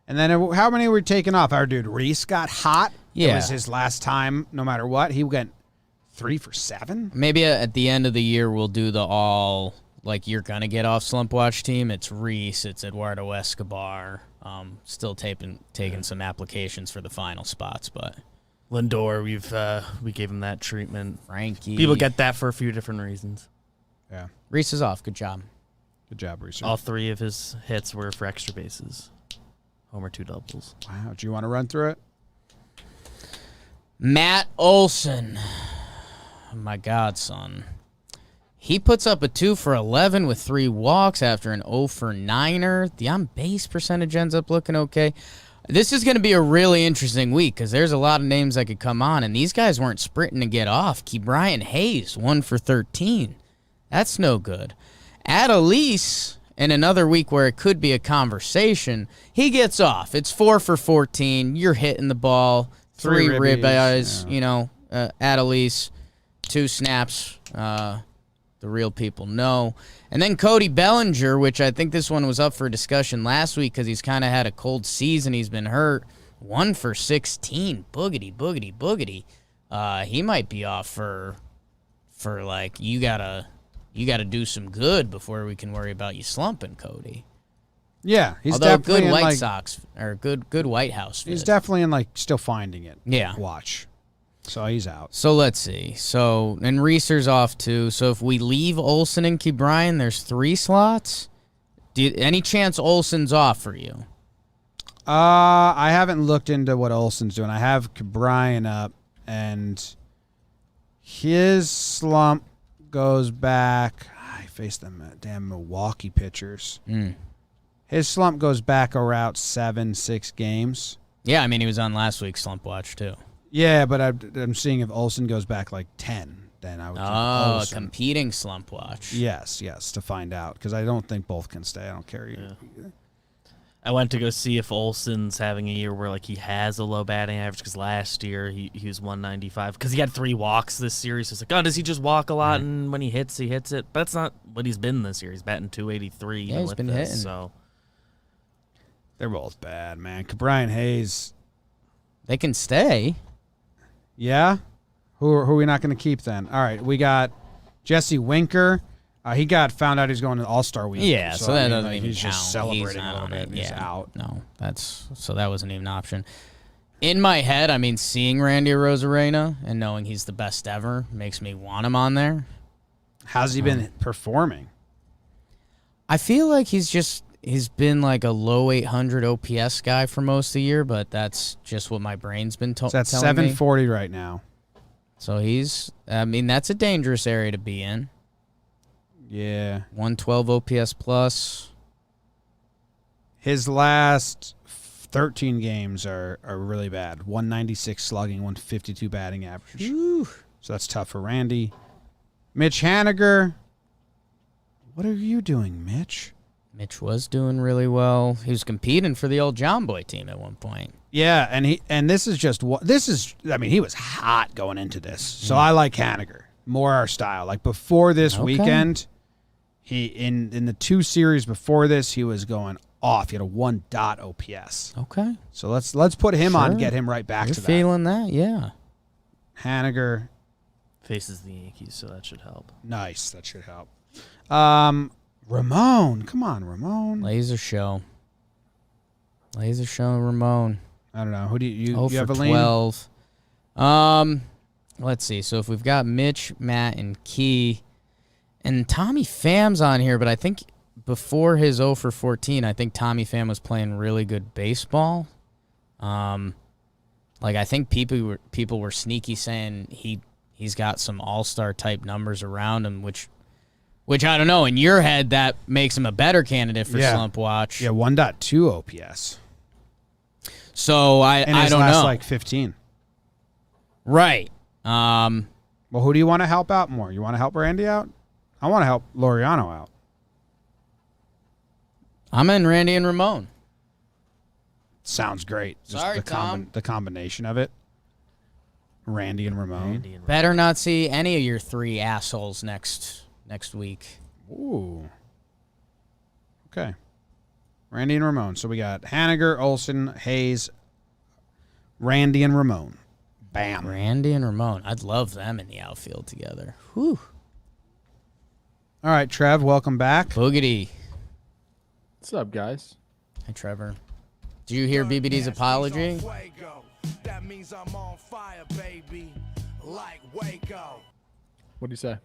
And then how many were taken off? Our dude Reese got hot. It Yeah. was his last time, no matter what. He went 3 for 7. Maybe at the end of the year, we'll do the all, like, you're going to get off Slump Watch team. It's Reese. It's Eduardo Escobar. Still taking some applications for the final spots, but Lindor, we gave him that treatment. Frankie. People get that for a few different reasons. Yeah. Reese is off. Good job. Good job, Reese. All 3 of his hits were for extra bases. Homer 2 doubles. Wow. Do you want to run through it? Matt Olson, my godson. He puts up a 2 for 11 with 3 walks after an 0 for 9er. The on-base percentage ends up looking okay. This is going to be a really interesting week because there's a lot of names that could come on, and these guys weren't sprinting to get off. Brian Hayes, 1 for 13. That's no good. Adelise, in another week where it could be a conversation, he gets off. It's 4 for 14. You're hitting the ball. 3 ribeyes, Adelise, 2 snaps. The real people know. And then Cody Bellinger, which I think this one was up for discussion last week because he's kind of had a cold season. He's been hurt. 1 for 16. Boogity, boogity, boogity. He might be off for like, you gotta do some good before we can worry about you slumping, Cody. Yeah, he's Although definitely good in, White Sox or good White House. He's fit. definitely in like still finding it. Yeah. Watch. So he's out. So let's see. So and Reeser's off too. So if we leave Olson and Ke'Bryan, there's 3 slots. Any chance Olson's off for you? I haven't looked into what Olson's doing. I have Brian up, and his slump goes back. I faced them damn Milwaukee pitchers. His slump goes back around 7-6 games. Yeah, I mean he was on last week's Slump Watch too. Yeah, but I'm seeing if Olson goes back like 10, then I would. Oh, a Olson. competing Slump Watch. Yes, to find out because I don't think both can stay. I don't care either. I went to go see if Olson's having a year where like he has a low batting average because last year he was 195 because he had 3 walks this series. So it's like, oh, does he just walk a lot and when he hits it? But that's not what he's been this year. He's batting 283. Yeah, he's been hitting. So They're both bad, man. Brian Hayes. They can stay. Yeah? Who are we not going to keep then? All right, we got Jesse Winker. He found out he's going to All-Star Week. Yeah, so that doesn't even he's count. just celebrating He's a little bit. He's Yeah. out. No, so that wasn't even an option. In my head, I mean, seeing Randy Arozarena and knowing he's the best ever makes me want him on there. How's he been performing? I feel like he's been like a low 800 OPS guy for most of the year, but that's just what my brain's been So that's telling me. 740 right now. So that's a dangerous area to be in. Yeah. 112 OPS plus. His last 13 games are really bad. 196 slugging, 152 batting average. Whew. So that's tough for Randy. Mitch Haniger. What are you doing, Mitch? Mitch was doing really well. He was competing for the old JOMBOY team at one point. Yeah, and this is I mean, he was hot going into this. So I like Haniger. More our style. Like before this weekend, he in the 2 series before this, he was going off. He had a 1 OPS. Okay. So let's put him on and Sure. get him right back You're to that. feeling that? Yeah. Haniger. faces the Yankees, so that should help. Nice. That should help. Ramon. Come on, Ramon. Laser show. Ramon. I don't know. Who do you Oh, you have for a lean? 12. Let's see. So if we've got Mitch, Matt, and Key, and Tommy Pham's on here, but I think before his 0 for 14, I think Tommy Pham was playing really good baseball. Like I think people were sneaky saying he's got some all-star type numbers around him, which I don't know. In your head, that makes him a better candidate for Slump Watch. Yeah, 1.2 OPS. So I In his don't last know. like 15. Right. Well, who do you want to help out more? You want to help Randy out? I want to help Laureano out. I'm in Randy and Ramon. Sounds great. Sorry, Tom. The combination of it. Randy and Ramon. Better not see any of your three assholes next week. Ooh. Okay. Randy and Ramon. So we got Haniger, Olsen, Hayes, Randy and Ramon. Bam. Randy and Ramon. I'd love them in the outfield together. Whew. All right, Trev, welcome back. Boogity. What's up, guys? Hi, Trevor. Did you hear BBD's apology? That means I'm on fire, baby. Like Waco. What do you say?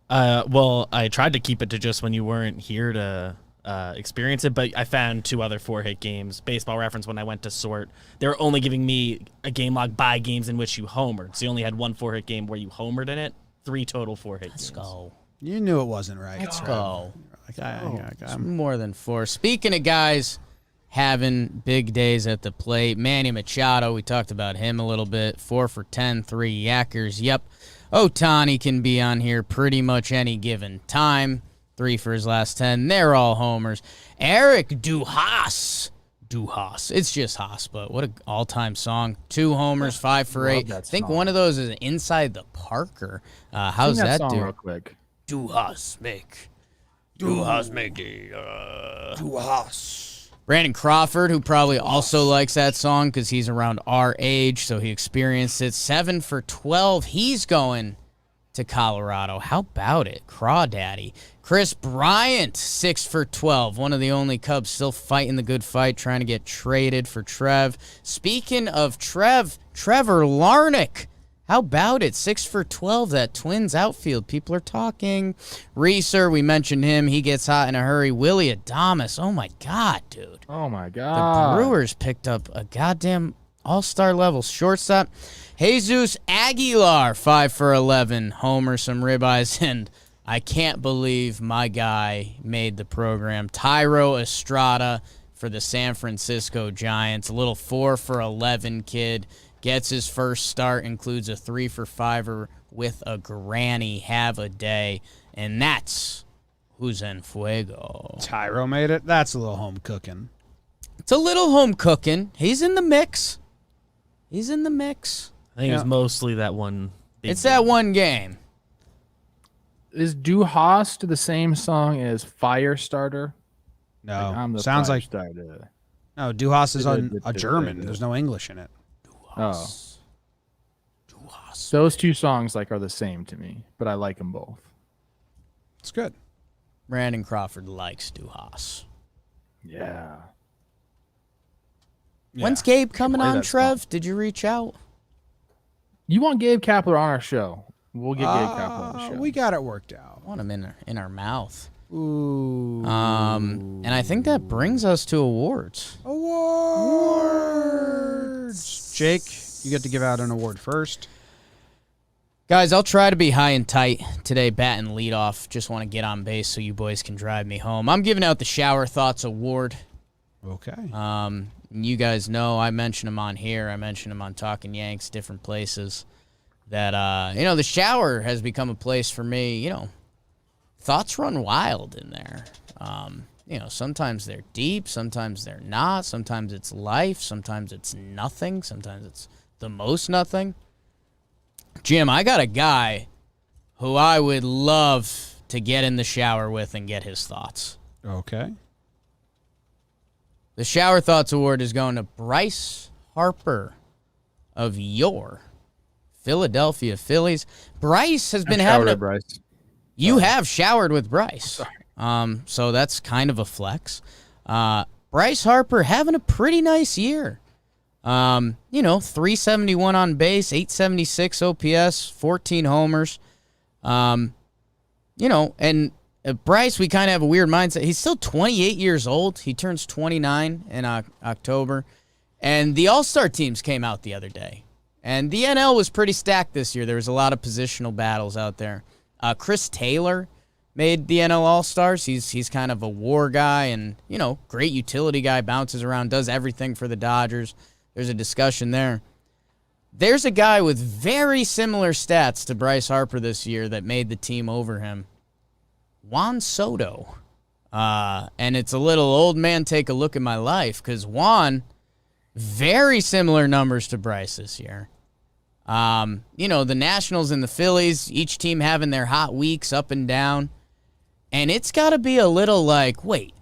Well, I tried to keep it to just when you weren't here to experience it, but I found 2 other 4-hit games. Baseball Reference, when I went to sort, they were only giving me a game log by games in which you homered. So you only had 1 4-hit game where you homered in it. 3 total 4-hit games. Let's go. You knew it wasn't right. Let's go. Okay. More than 4. Speaking of guys having big days at the plate, Manny Machado, we talked about him a little bit. 4 for 10, 3 yackers. Yep. Ohtani can be on here pretty much any given time. 3 for his last 10. They're all homers. Eric Duhas. It's just Haas, but what an all-time song. 2 homers, 5 for 8. I think one of those is Inside the Parker. How's Sing that song do? real quick. Duhas make it. Brandon Crawford, who probably also likes that song because he's around our age, so he experienced it. 7 for 12. He's going to Colorado. How about it? Crawdaddy. Chris Bryant, 6 for 12. One of the only Cubs still fighting the good fight, trying to get traded for Trev. Speaking of Trevor Larnach. How about it? 6 for 12, that Twins outfield. People are talking. Reeser, we mentioned him. He gets hot in a hurry. Willie Adames. Oh, my God, dude. Oh, my The God. Brewers picked up a goddamn all-star level shortstop. Jesus Aguilar, 5 for 11. Homer, some ribeyes, and I can't believe my guy made the program. Tyro Estrada for the San Francisco Giants. A little 4 for 11 kid. Gets his first start, includes a 3 for 5er with a granny. Have a day. And that's who's in Fuego. Tyro made it. That's a little home cooking. It's a little home cooking. He's in the mix. I think it was mostly that one. It's that one game. Is Duhas to the same song as Firestarter? No. I'm the Sounds like Firestarter. no. Duhas is on a German. There's no English in it. Oh. Those 2 songs are the same to me, but I like them both. It's good. Brandon Crawford likes Duhas. Yeah. When's Gabe coming play on, that Trev? Did you reach out? You want Gabe Kapler on our show? We'll get Gabe Kapler on the show. We got it worked out. I want him in our mouth. Ooh. And I think that brings us to awards. Awards. Jake, you get to give out an award first. Guys, I'll try to be high and tight today, bat and lead off. Just want to get on base so you boys can drive me home. I'm giving out the Shower Thoughts Award. Okay. You guys know I mention them on here. I mention them on Talkin' Yanks, different places. That, the shower has become a place for me, thoughts run wild in there. Sometimes they're deep, sometimes they're not, sometimes it's life, sometimes it's nothing, sometimes it's the most nothing. Jim, I got a guy who I would love to get in the shower with and get his thoughts. Okay. The Shower Thoughts Award is going to Bryce Harper of your Philadelphia Phillies. Bryce has been having Bryce. You have showered with Bryce. So that's kind of a flex. Bryce Harper having a pretty nice year. 371 on base, 876 OPS, 14 homers. And Bryce, we kind of have a weird mindset. He's still 28 years old. He turns 29 in October. And the All-Star teams came out the other day. And the NL was pretty stacked this year. There was a lot of positional battles out there. Chris Taylor made the NL All-Stars. He's kind of a war guy and, great utility guy, bounces around, does everything for the Dodgers. There's a discussion there. There's a guy with very similar stats to Bryce Harper this year that made the team over him. Juan Soto. And it's a little old man take a look at my life because Juan, very similar numbers to Bryce this year. The Nationals and the Phillies, each team having their hot weeks up and down. And it's got to be a little like, wait,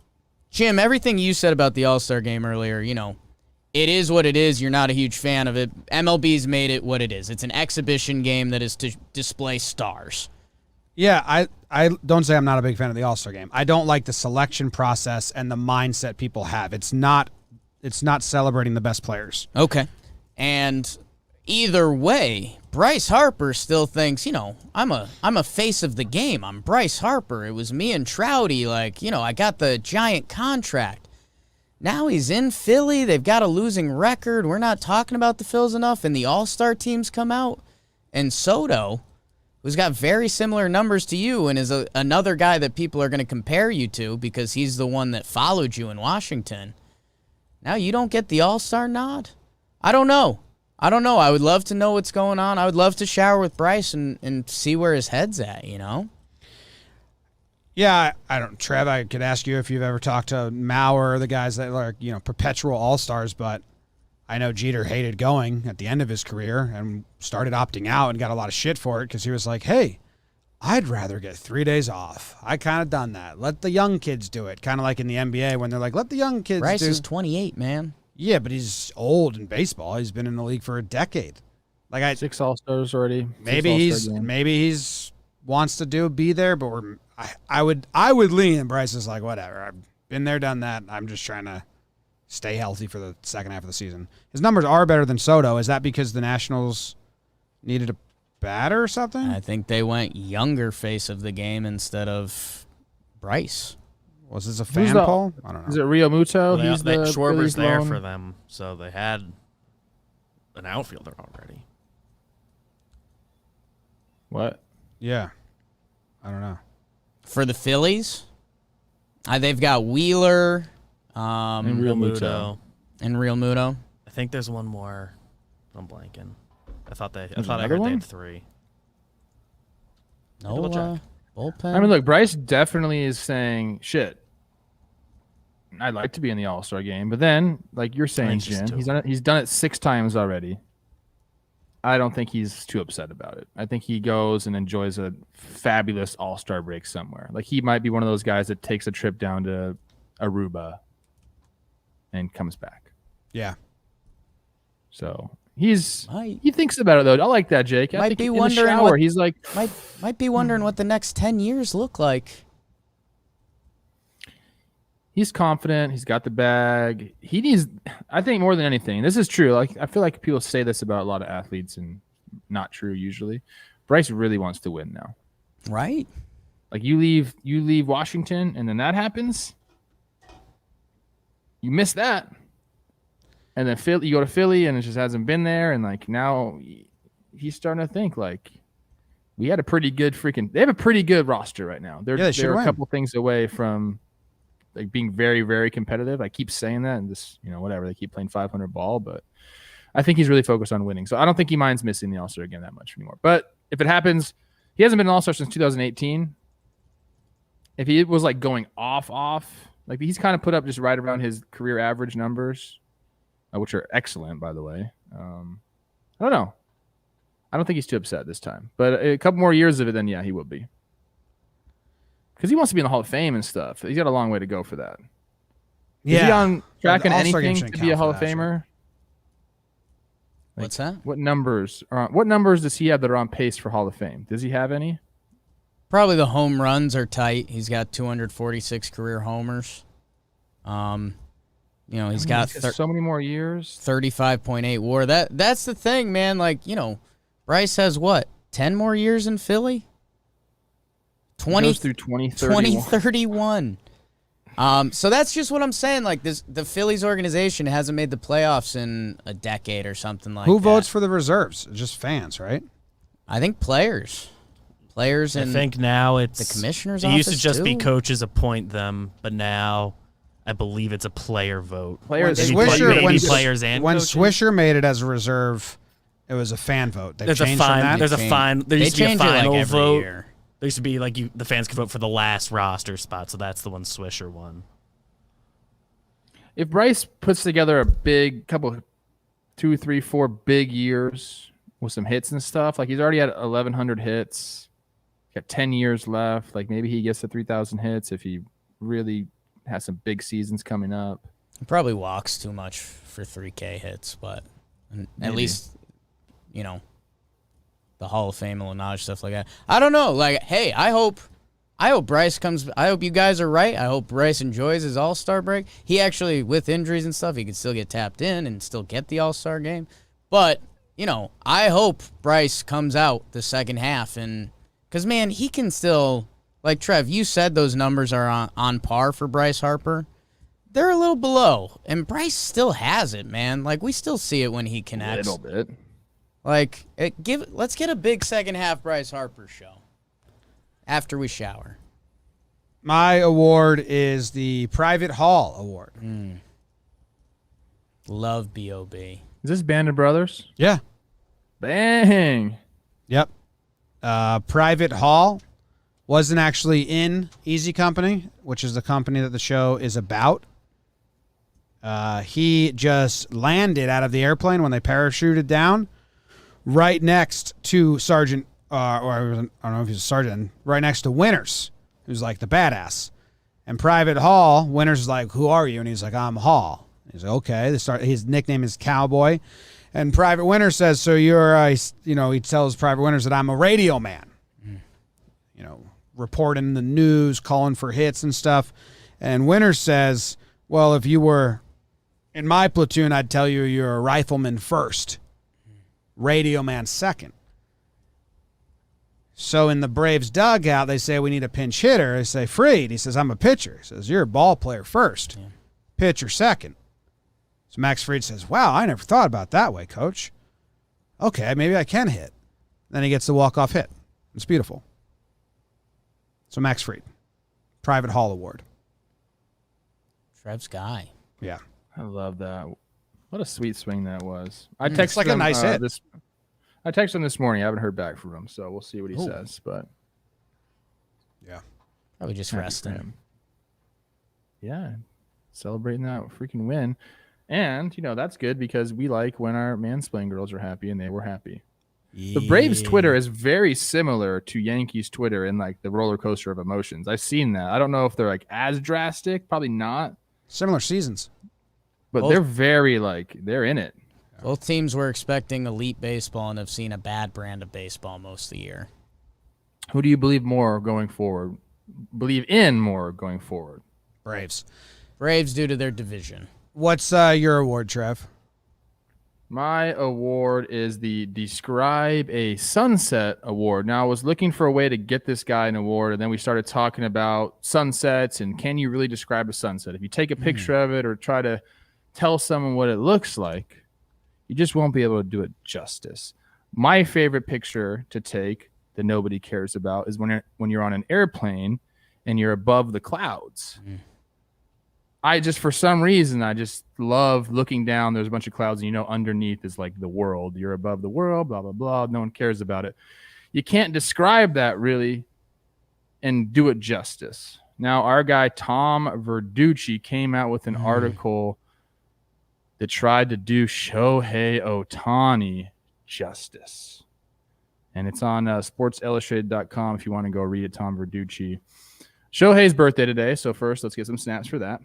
Jim, everything you said about the All-Star game earlier, it is what it is. You're not a huge fan of it. MLB's made it what it is. It's an exhibition game that is to display stars. Yeah, I don't say I'm not a big fan of the All-Star game. I don't like the selection process and the mindset people have. It's not celebrating the best players. Okay. And either way, Bryce Harper still thinks, I'm a face of the game. I'm Bryce Harper. It was me and Trouty. I got the giant contract. Now he's in Philly. They've got a losing record. We're not talking about the Phils enough. And the All-Star teams come out. And Soto, who's got very similar numbers to you and is another guy that people are going to compare you to because he's the one that followed you in Washington. Now you don't get the All-Star nod? I don't know. I would love to know what's going on. I would love to shower with Bryce and see where his head's at, Yeah, I don't, Trev, I could ask you if you've ever talked to Mauer or the guys that are, perpetual all-stars, but I know Jeter hated going at the end of his career and started opting out and got a lot of shit for it because he was like, hey, I'd rather get 3 days off. I kind of done that. Let the young kids do it. Kind of like in the NBA when they're like, let the young kids Bryce do. is 28, man. Yeah, but he's old in baseball. He's been in the league for a decade. 6 All-Stars already. Maybe he's wants to be there, but I would lean. And Bryce is like, whatever. I've been there, done that. I'm just trying to stay healthy for the second half of the season. His numbers are better than Soto. Is that because the Nationals needed a batter or something? I think they went younger face of the game instead of Bryce. Was this a fan poll? I don't know. Is it Rio Muto? Well, He's the Schwarber's Phillies there loan. for them, so they had an outfielder already. What? Yeah. I don't know. For the Phillies, they've got Wheeler And Real Muto. and Real Muto. I think there's one more. I'm blanking. I thought I another heard they one? had 3. No Double check. bullpen. I mean, look, Bryce definitely is saying, shit, I'd like to be in the All-Star game. But then, like you're saying, Jim, he's done it 6 times already. I don't think he's too upset about it. I think he goes and enjoys a fabulous All-Star break somewhere. Like, he might be one of those guys that takes a trip down to Aruba and comes back. Yeah. So he thinks about it, though. I like that, Jake. I Might think be in the wondering shower, what- he's like, might be wondering what the next 10 years look like. he's confident. He's got the bag. He needs, I think, more than anything. This is true. Like, I feel like people say this about a lot of athletes, and not true usually. Bryce really wants to win now. Right? Like, you leave Washington, and then that happens. You miss that, and then you go to Philly, and it just hasn't been there. And like now, he's starting to think like we had a pretty good they have a pretty good roster right now. They're a couple things away from like being very, very competitive. I keep saying that, and this, whatever, they keep playing 500 ball, but I think he's really focused on winning. So I don't think he minds missing the All-Star game that much anymore. But if it happens, he hasn't been an All-Star since 2018. If he was like going off, like he's kind of put up just right around his career average numbers, which are excellent, by the way. I don't know. I don't think he's too upset this time. But a couple more years of it, then yeah, he will be. Because he wants to be in the Hall of Fame and stuff. He's got a long way to go for that. Yeah. Is he on track in All-Star game anything shouldn't to be a count Hall for of that, Famer? What's that? What numbers does he have that are on pace for Hall of Fame? Does he have any? Probably the home runs are tight. He's got 246 career homers. He's got so many more years. 35.8 WAR. That's the thing, man. Like, Bryce has what? 10 more years in Philly? 20 goes through 2031. 2031. So that's just what I'm saying. Like the Phillies organization hasn't made the playoffs in a decade or something like that. Who votes for the reserves? Just fans, right? I think players. I think now it's the commissioner's It used to office, just be too. coaches appoint them, but now I believe it's a player vote. Players, Maybe Swisher, maybe when players and when coaches? Swisher made it as a reserve, It was a fan vote. They There's a changed from fine. that. There's a fine. There used to be a change it like final every vote. year. There used to be like the fans could vote for the last roster spot, so that's the one Swisher won. If Bryce puts together a big couple, 2, 3, 4 big years with some hits and stuff, like he's already had 1,100 hits, got 10 years left. Like maybe he gets to 3,000 hits if he really has some big seasons coming up. He probably walks too much for 3K hits, but at least, you know, the Hall of Fame will acknowledge stuff like that. I don't know. Like, hey, I hope Bryce comes. I hope you guys are right. I hope Bryce enjoys his All-Star break. He actually, with injuries and stuff, he could still get tapped in and still get the All-Star game. But, you know, I hope Bryce comes out the second half. And because, man, he can still, like Trev, you said those numbers are on par for Bryce Harper. They're a little below. And Bryce still has it, man. Like, we still see it when he connects. A little bit. Like, let's get a big second half Bryce Harper show after we shower. My award is the Private Hall Award. Love B.O.B. Is this Band of Brothers? Yeah. Bang. Yep. Private Hall wasn't actually in Easy Company, which is the company that the show is about. He just landed out of the airplane when they parachuted down right next to Sergeant, or I don't know if he's a sergeant, right next to Winters, who's like the badass. And Private Hall, Winters is like, who are you? And he's like, I'm Hall. He's like, okay. His nickname is Cowboy. And Private Winters says, so you're, he tells Private Winters that I'm a radio man. You know, reporting the news, calling for hits and stuff. And Winters says, well, if you were in my platoon, I'd tell you you're a rifleman first, radio man second. So in the Braves dugout, they say we need a pinch hitter. They say, Freed. He says, I'm a pitcher. He says, you're a ball player first, pitcher second. So Max Fried says, wow, I never thought about it that way, coach. Okay, maybe I can hit. Then he gets the walk-off hit. It's beautiful. So Max Fried, Private Hall Award. Trev's guy. Yeah. I love that. What a sweet swing that was. I texted It's like a him, nice hit. I texted him this morning. I haven't heard back from him, so we'll see what he says. But Yeah. Probably just happy for resting. him. Yeah, celebrating that freaking win. And, that's good because we like when our mansplain girls are happy, and they were happy. The Braves Twitter is very similar to Yankees Twitter in like the roller coaster of emotions. I've seen that. I don't know if they're like as drastic, probably not, Similar seasons. but they're very they're in it. Both teams were expecting elite baseball and have seen a bad brand of baseball most of the year. Who do you believe more going forward? Believe in more going forward? Braves. Braves due to their division. What's your award, Trev? My award is the Describe a Sunset Award. Now, I was looking for a way to get this guy an award, and then we started talking about sunsets and can you really describe a sunset? If you take a picture of it or try to tell someone what it looks like, you just won't be able to do it justice. My favorite picture to take that nobody cares about is when you're on an airplane and you're above the clouds. For some reason, I just love looking down. There's a bunch of clouds, and underneath is like the world. You're above the world, blah, blah, blah. No one cares about it. You can't describe that really and do it justice. Now, our guy, Tom Verducci, came out with an article that tried to do Shohei Ohtani justice. And it's on sportsillustrated.com if you want to go read it, Tom Verducci. Shohei's birthday today, so first let's get some snaps for that.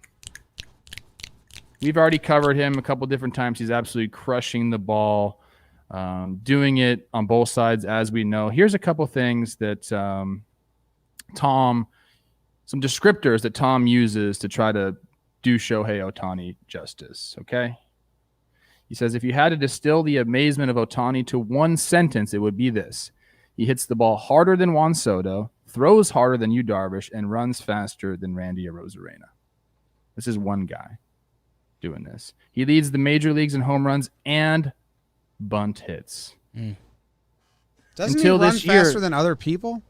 We've already covered him a couple different times. He's absolutely crushing the ball, doing it on both sides, as we know. Here's a couple things that some descriptors that Tom uses to try to do Shohei Ohtani justice, okay? He says, if you had to distill the amazement of Ohtani to one sentence, it would be this. He hits the ball harder than Juan Soto, throws harder than Yu Darvish, and runs faster than Randy Arozarena. This is one guy doing this. He leads the major leagues in home runs and bunt hits. Doesn't Until he run this year- faster than other people?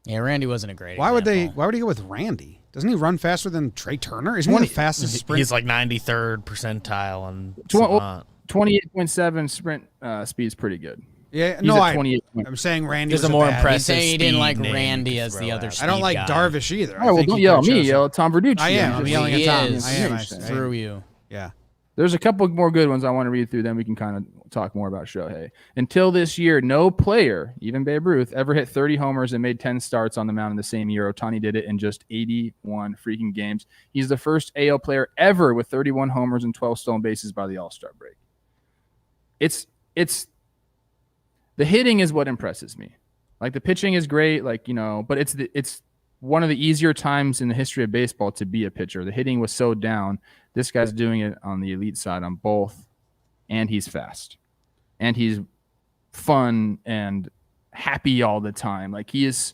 Yeah, Randy wasn't a great Why would example. he go with Randy? Doesn't he run faster than Trey Turner? Isn't he the fastest sprint? He's like 93rd percentile on To- Savant. 28.7 sprint speed is pretty good. Yeah, He's no, at 28. I'm saying Randy There's was a more bad. He's impressive saying he didn't like speed name Randy you could as the throw other out. speed I don't like guy. Darvish either. All right, well, think don't he yell at could've me. chosen- Yell at Tom Verducci. I am. I'm I'm just yelling at He Tom. is. I am. Through you. Yeah. There's a couple more good ones I want to read through, then we can kind of talk more about Shohei. Until this year, no player, even Babe Ruth, ever hit 30 homers and made 10 starts on the mound in the same year. Ohtani did it in just 81 freaking games. He's the first AL player ever with 31 homers and 12 stolen bases by the All-Star break. It's the hitting is what impresses me. Like the pitching is great, but it's one of the easier times in the history of baseball to be a pitcher. The hitting was so down. This guy's doing it on the elite side on both, and he's fast, and he's fun and happy all the time. Like he is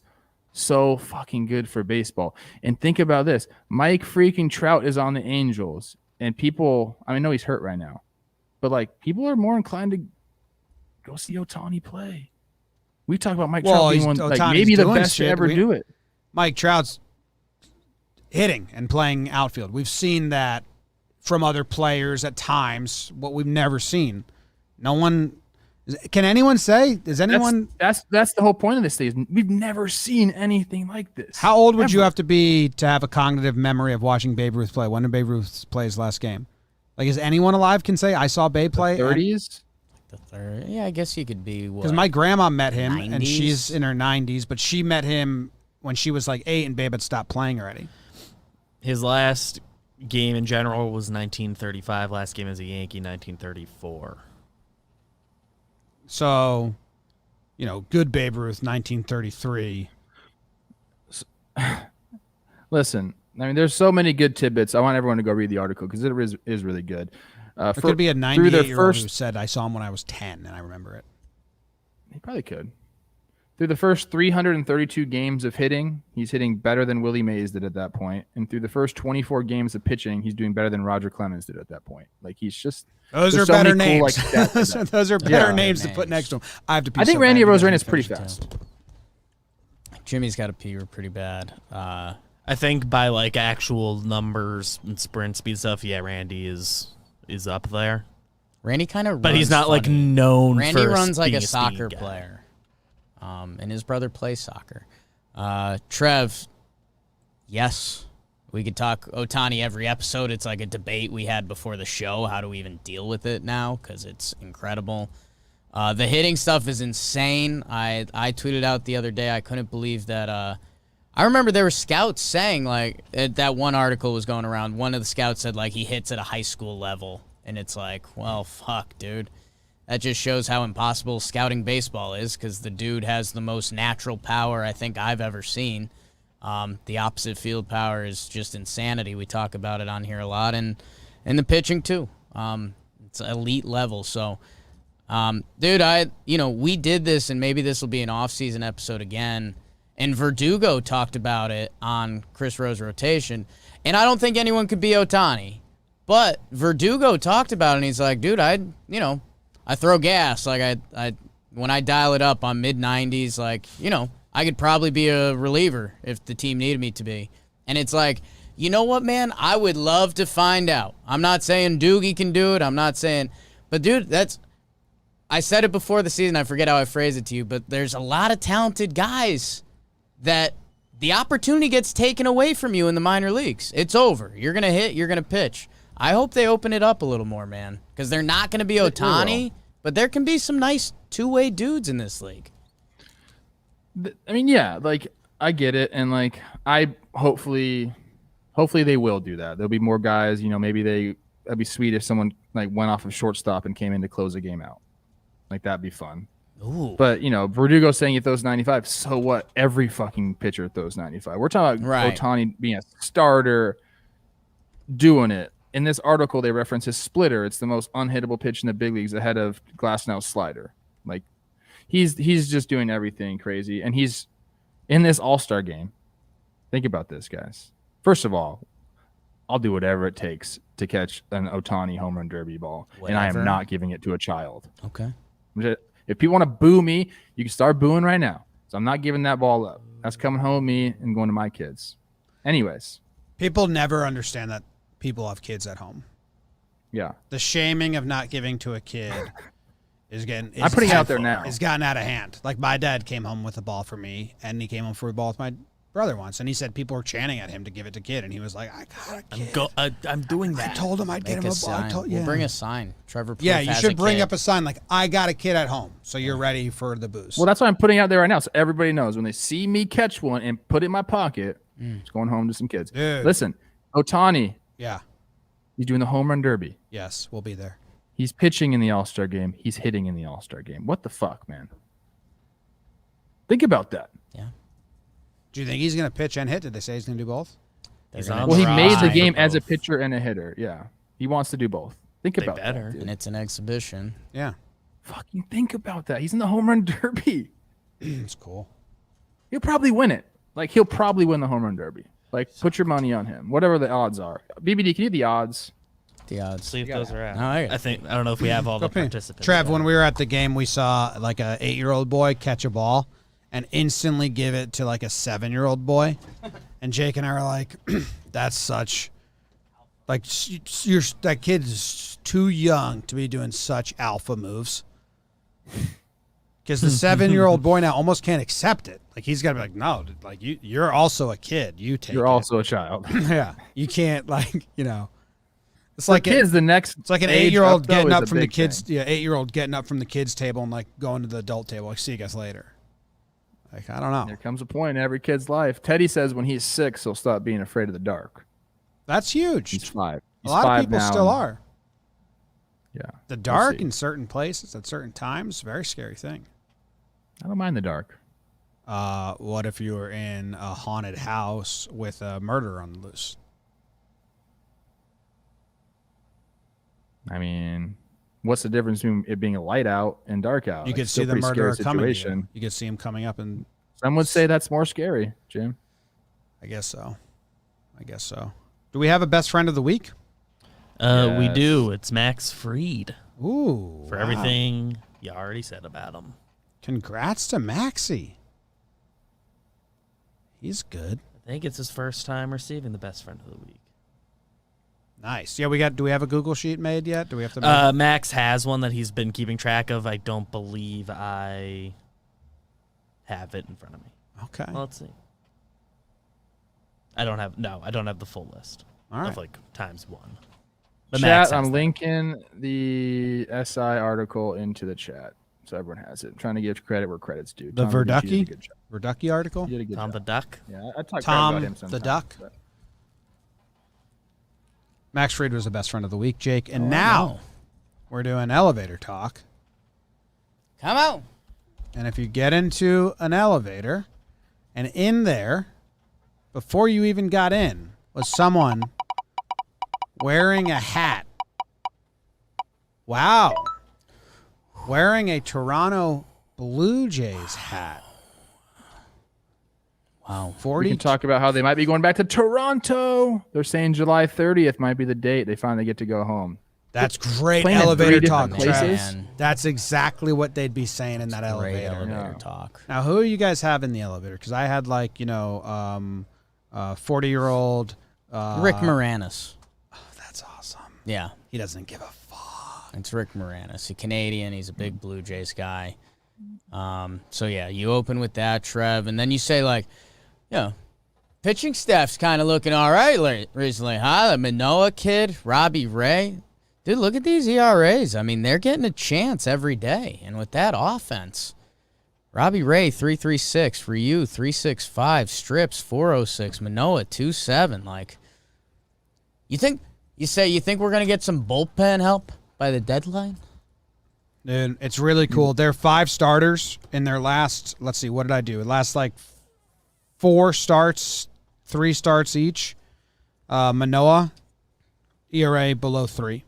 so fucking good for baseball. And think about this: Mike freaking Trout is on the Angels, and people. I know he's hurt right now, but like people are more inclined to go see Ohtani play. We talk about Mike Trout being one, like maybe the best to ever do it. Mike Trout's hitting and playing outfield. We've seen that from other players at times, what we've never seen. No one can anyone say? Is anyone that's the whole point of this thing. Is we've never seen anything like this. How old would you have to be to have a cognitive memory of watching Babe Ruth play? When did Babe Ruth play his last game? Like, is anyone alive can say I saw Babe play? 30s? The third. Yeah, I guess you could be. Because my grandma met him, and 90s? she's in her 90s, but she met him when she was like 8, and Babe had stopped playing already. His last game in general was 1935. Last game as a Yankee, 1934. So, good Babe Ruth, 1933. Listen, I mean, there's so many good tidbits. I want everyone to go read the article because it is really good. It could be a 98-year-old who said, I saw him when I was 10, and I remember it. He probably could. Through the first 332 games of hitting, he's hitting better than Willie Mays did at that point. And through the first 24 games of pitching, he's doing better than Roger Clemens did at that point. Like, he's just... Those are so better many cool, names. Those are better names to put next to him. I have to pee. I think so Randy bad. Arozarena is pretty fast. Jimmy's got to pee pretty bad. I think by like actual numbers and sprint speed stuff, yeah, Randy is up there. Randy kind of, but he's not like known. Randy for runs like being a soccer speed guy. player, and his brother plays soccer. Trev, yes, we could talk Ohtani every episode. It's like a debate we had before the show. How do we even deal with it now? Because it's incredible. The hitting stuff is insane. I tweeted out the other day. I couldn't believe that. I remember there were scouts saying, like, that one article was going around. One of the scouts said, like, he hits at a high school level. And it's like, well, fuck, dude. That just shows how impossible scouting baseball is because the dude has the most natural power I think I've ever seen. The opposite field power is just insanity. We talk about it on here a lot. And the pitching, too. It's elite level. So, dude, we did this, and maybe this will be an off-season episode again. And Verdugo talked about it on Chris Rowe's rotation. And I don't think anyone could be Ohtani. But Verdugo talked about it, and he's like, dude, I throw gas. Like, when I dial it up, I'm mid-90s. Like, I could probably be a reliever if the team needed me to be. And it's like, you know what, man? I would love to find out. I'm not saying Doogie can do it. I'm not saying. But, dude, I said it before the season. I forget how I phrased it to you. But there's a lot of talented guys that the opportunity gets taken away from you in the minor leagues. It's over. You're going to hit. You're going to pitch. I hope they open it up a little more, man, because they're not going to be Ohtani, but there can be some nice two-way dudes in this league. I mean, yeah, like, I get it, and, like, hopefully they will do that. There'll be more guys, maybe that'd be sweet if someone, like, went off of shortstop and came in to close a game out. Like, that'd be fun. Ooh. But, Verdugo saying he throws 95, so what? Every fucking pitcher throws 95. We're talking about Ohtani being a starter, doing it. In this article, they reference his splitter. It's the most unhittable pitch in the big leagues ahead of Glasnow's slider. Like, he's just doing everything crazy. And he's in this all-star game. Think about this, guys. First of all, I'll do whatever it takes to catch an Ohtani home run derby ball. Whatever. And I am not giving it to a child. Okay. If people want to boo me, you can start booing right now. So I'm not giving that ball up. That's coming home with me and going to my kids. Anyways. People never understand that people have kids at home. Yeah. The shaming of not giving to a kid is getting. I'm putting it out there now. It's gotten out of hand. Like my dad came home with a ball for me, and he came home for a ball with my brother once, and he said people were chanting at him to give it to kid, and he was like, "I got a kid. I'm doing that. I told him I'd get him a ball. Sign. We'll bring a sign. Trevor Proof Yeah, you has should a bring kid. up a sign like, I got a kid at home, so you're ready for the booze. Well, that's why I'm putting it out there right now, so everybody knows when they see me catch one and put it in my pocket, it's going home to some kids. Dude. Listen, Ohtani, Yeah. he's doing the home run derby. Yes, we'll be there. He's pitching in the All-Star game. He's hitting in the All-Star game. What the fuck, man? Think about that. Yeah. Do you think he's going to pitch and hit? Did they say he's going to do both? He's gonna on Well, he the made the roster game for as a both. pitcher and a hitter. Yeah. He wants to do both. Think They about better. that. Dude. And it's an exhibition. Yeah. Fucking think about that. He's in the home run derby. It's cool. He'll probably win it. Like, he'll probably win the home run derby. Like, put your money on him. Whatever the odds are. BBD, can you do the odds? The odds. See if those are out. No, I- I don't know if we have all the participants. Trev, when we were at the game, we saw like a 8-year-old boy catch a ball and instantly give it to like a 7-year-old boy. And Jake and I were like, that's such, like, that kid's too young to be doing such alpha moves. Because the 7-year-old boy now almost can't accept it. Like, he's got to be like, no, like, you're also a kid. You take You're it. also a child. Yeah. You can't, like, you know. It's For like kids, the next it's like an age 8-year-old up, though, getting is up a from the big kids. thing. Yeah, 8-year-old getting up from the kids' table and like going to the adult table. Like, see you guys later. Like, I don't know. There comes a point in every kid's life. Teddy says when he's 6, he'll stop being afraid of the dark. That's huge. He's 5. A He's lot 5 of people now, still and- are. Yeah. The We'll dark see. in certain places at certain times, very scary thing. I don't mind the dark. What if you were in a haunted house with a murder on the loose? I mean, what's the difference between it being a light out and dark out? You It's could still see the a pretty murderer scary coming. To you. situation. You could see him coming up, and Some would say that's more scary, Jim. I guess so. I guess so. Do we have a best friend of the week? We Yes. do. It's Max Fried Ooh, for wow. everything you already said about him. Congrats to Maxie. He's good. I think it's his first time receiving the best friend of the week. Nice. Yeah, do we have a Google sheet made yet? Do we have to Max has one that he's been keeping track of. I don't believe I have it in front of me. Okay. Well, let's see. I don't have the full list All right. of like times one. But Max Chat, has I'm that. linking the SI article into the chat, so everyone has it. I'm trying to give credit where credit's due. The Tom Verducci did a Verducci? good job. Verducki article? He did a good Tom job. the Duck. Yeah, I talk Tom about him the sometimes. Duck? but- Max Fried was the best friend of the week, Jake. And Oh, now no. we're doing elevator talk. Come on. And if you get into an elevator and in there, before you even got in, was someone wearing a hat. Wow. Wearing a Toronto Blue Jays hat. Wow. 40. We can talk about how they might be going back to Toronto. They're saying July 30th might be the date they finally get to go home. That's great Playing at elevator 3 talk, different Trav. places? Man. That's exactly what they'd be saying in that Great elevator. elevator Yeah. talk. Now, who you guys have in the elevator? Because I had 40-year-old Rick Moranis. That's awesome. Yeah. He doesn't give a fuck. It's Rick Moranis, a Canadian. He's a big Blue Jays guy. So yeah, you open with that, Trev, and then you say pitching staff's kind of looking all right recently, huh? The Manoah kid, Robbie Ray. Dude, look at these ERAs. I mean, they're getting a chance every day, and with that offense, Robbie Ray 3.36, for you 3.65, Strips 4.06, Manoah 2.7. Like, you think we're gonna get some bullpen help by the deadline? Dude, it's really cool. They're 5 starters in their last, let's see, what did I do? Last 4 starts, 3 starts each. Manoah, ERA below 3.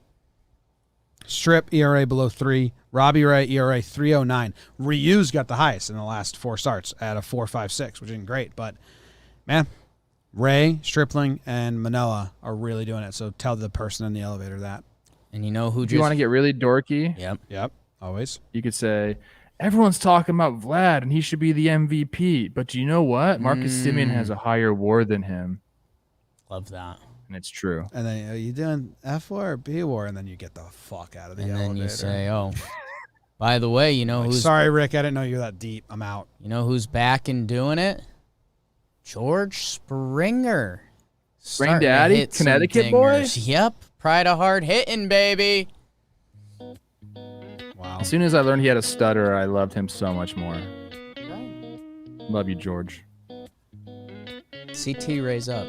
Strip, ERA below 3. Robbie Ray, ERA 3.09. Ryu's got the highest in the last 4 starts at a 4.56, which isn't great. But, man, Ray, Stripling, and Manoah are really doing it. So tell the person in the elevator that. And you know who If you want to get really dorky, Yep. Always. you could say, everyone's talking about Vlad and he should be the MVP. But do you know what? Marcus Simeon has a higher WAR than him. Love that. And it's true. And then are you doing F war or B war? And then you get the fuck out of the And elevator. then you say, "Oh, by the way, you know Like, who's sorry, Rick, I didn't know you were that deep. I'm out." you know who's back and doing it? George Springer. Spring Starting to Daddy, hit some Connecticut boy? dingers. Yep, pride of hard hitting, baby. Wow. As soon as I learned he had a stutter, I loved him so much more. Love you, George. CT raise up.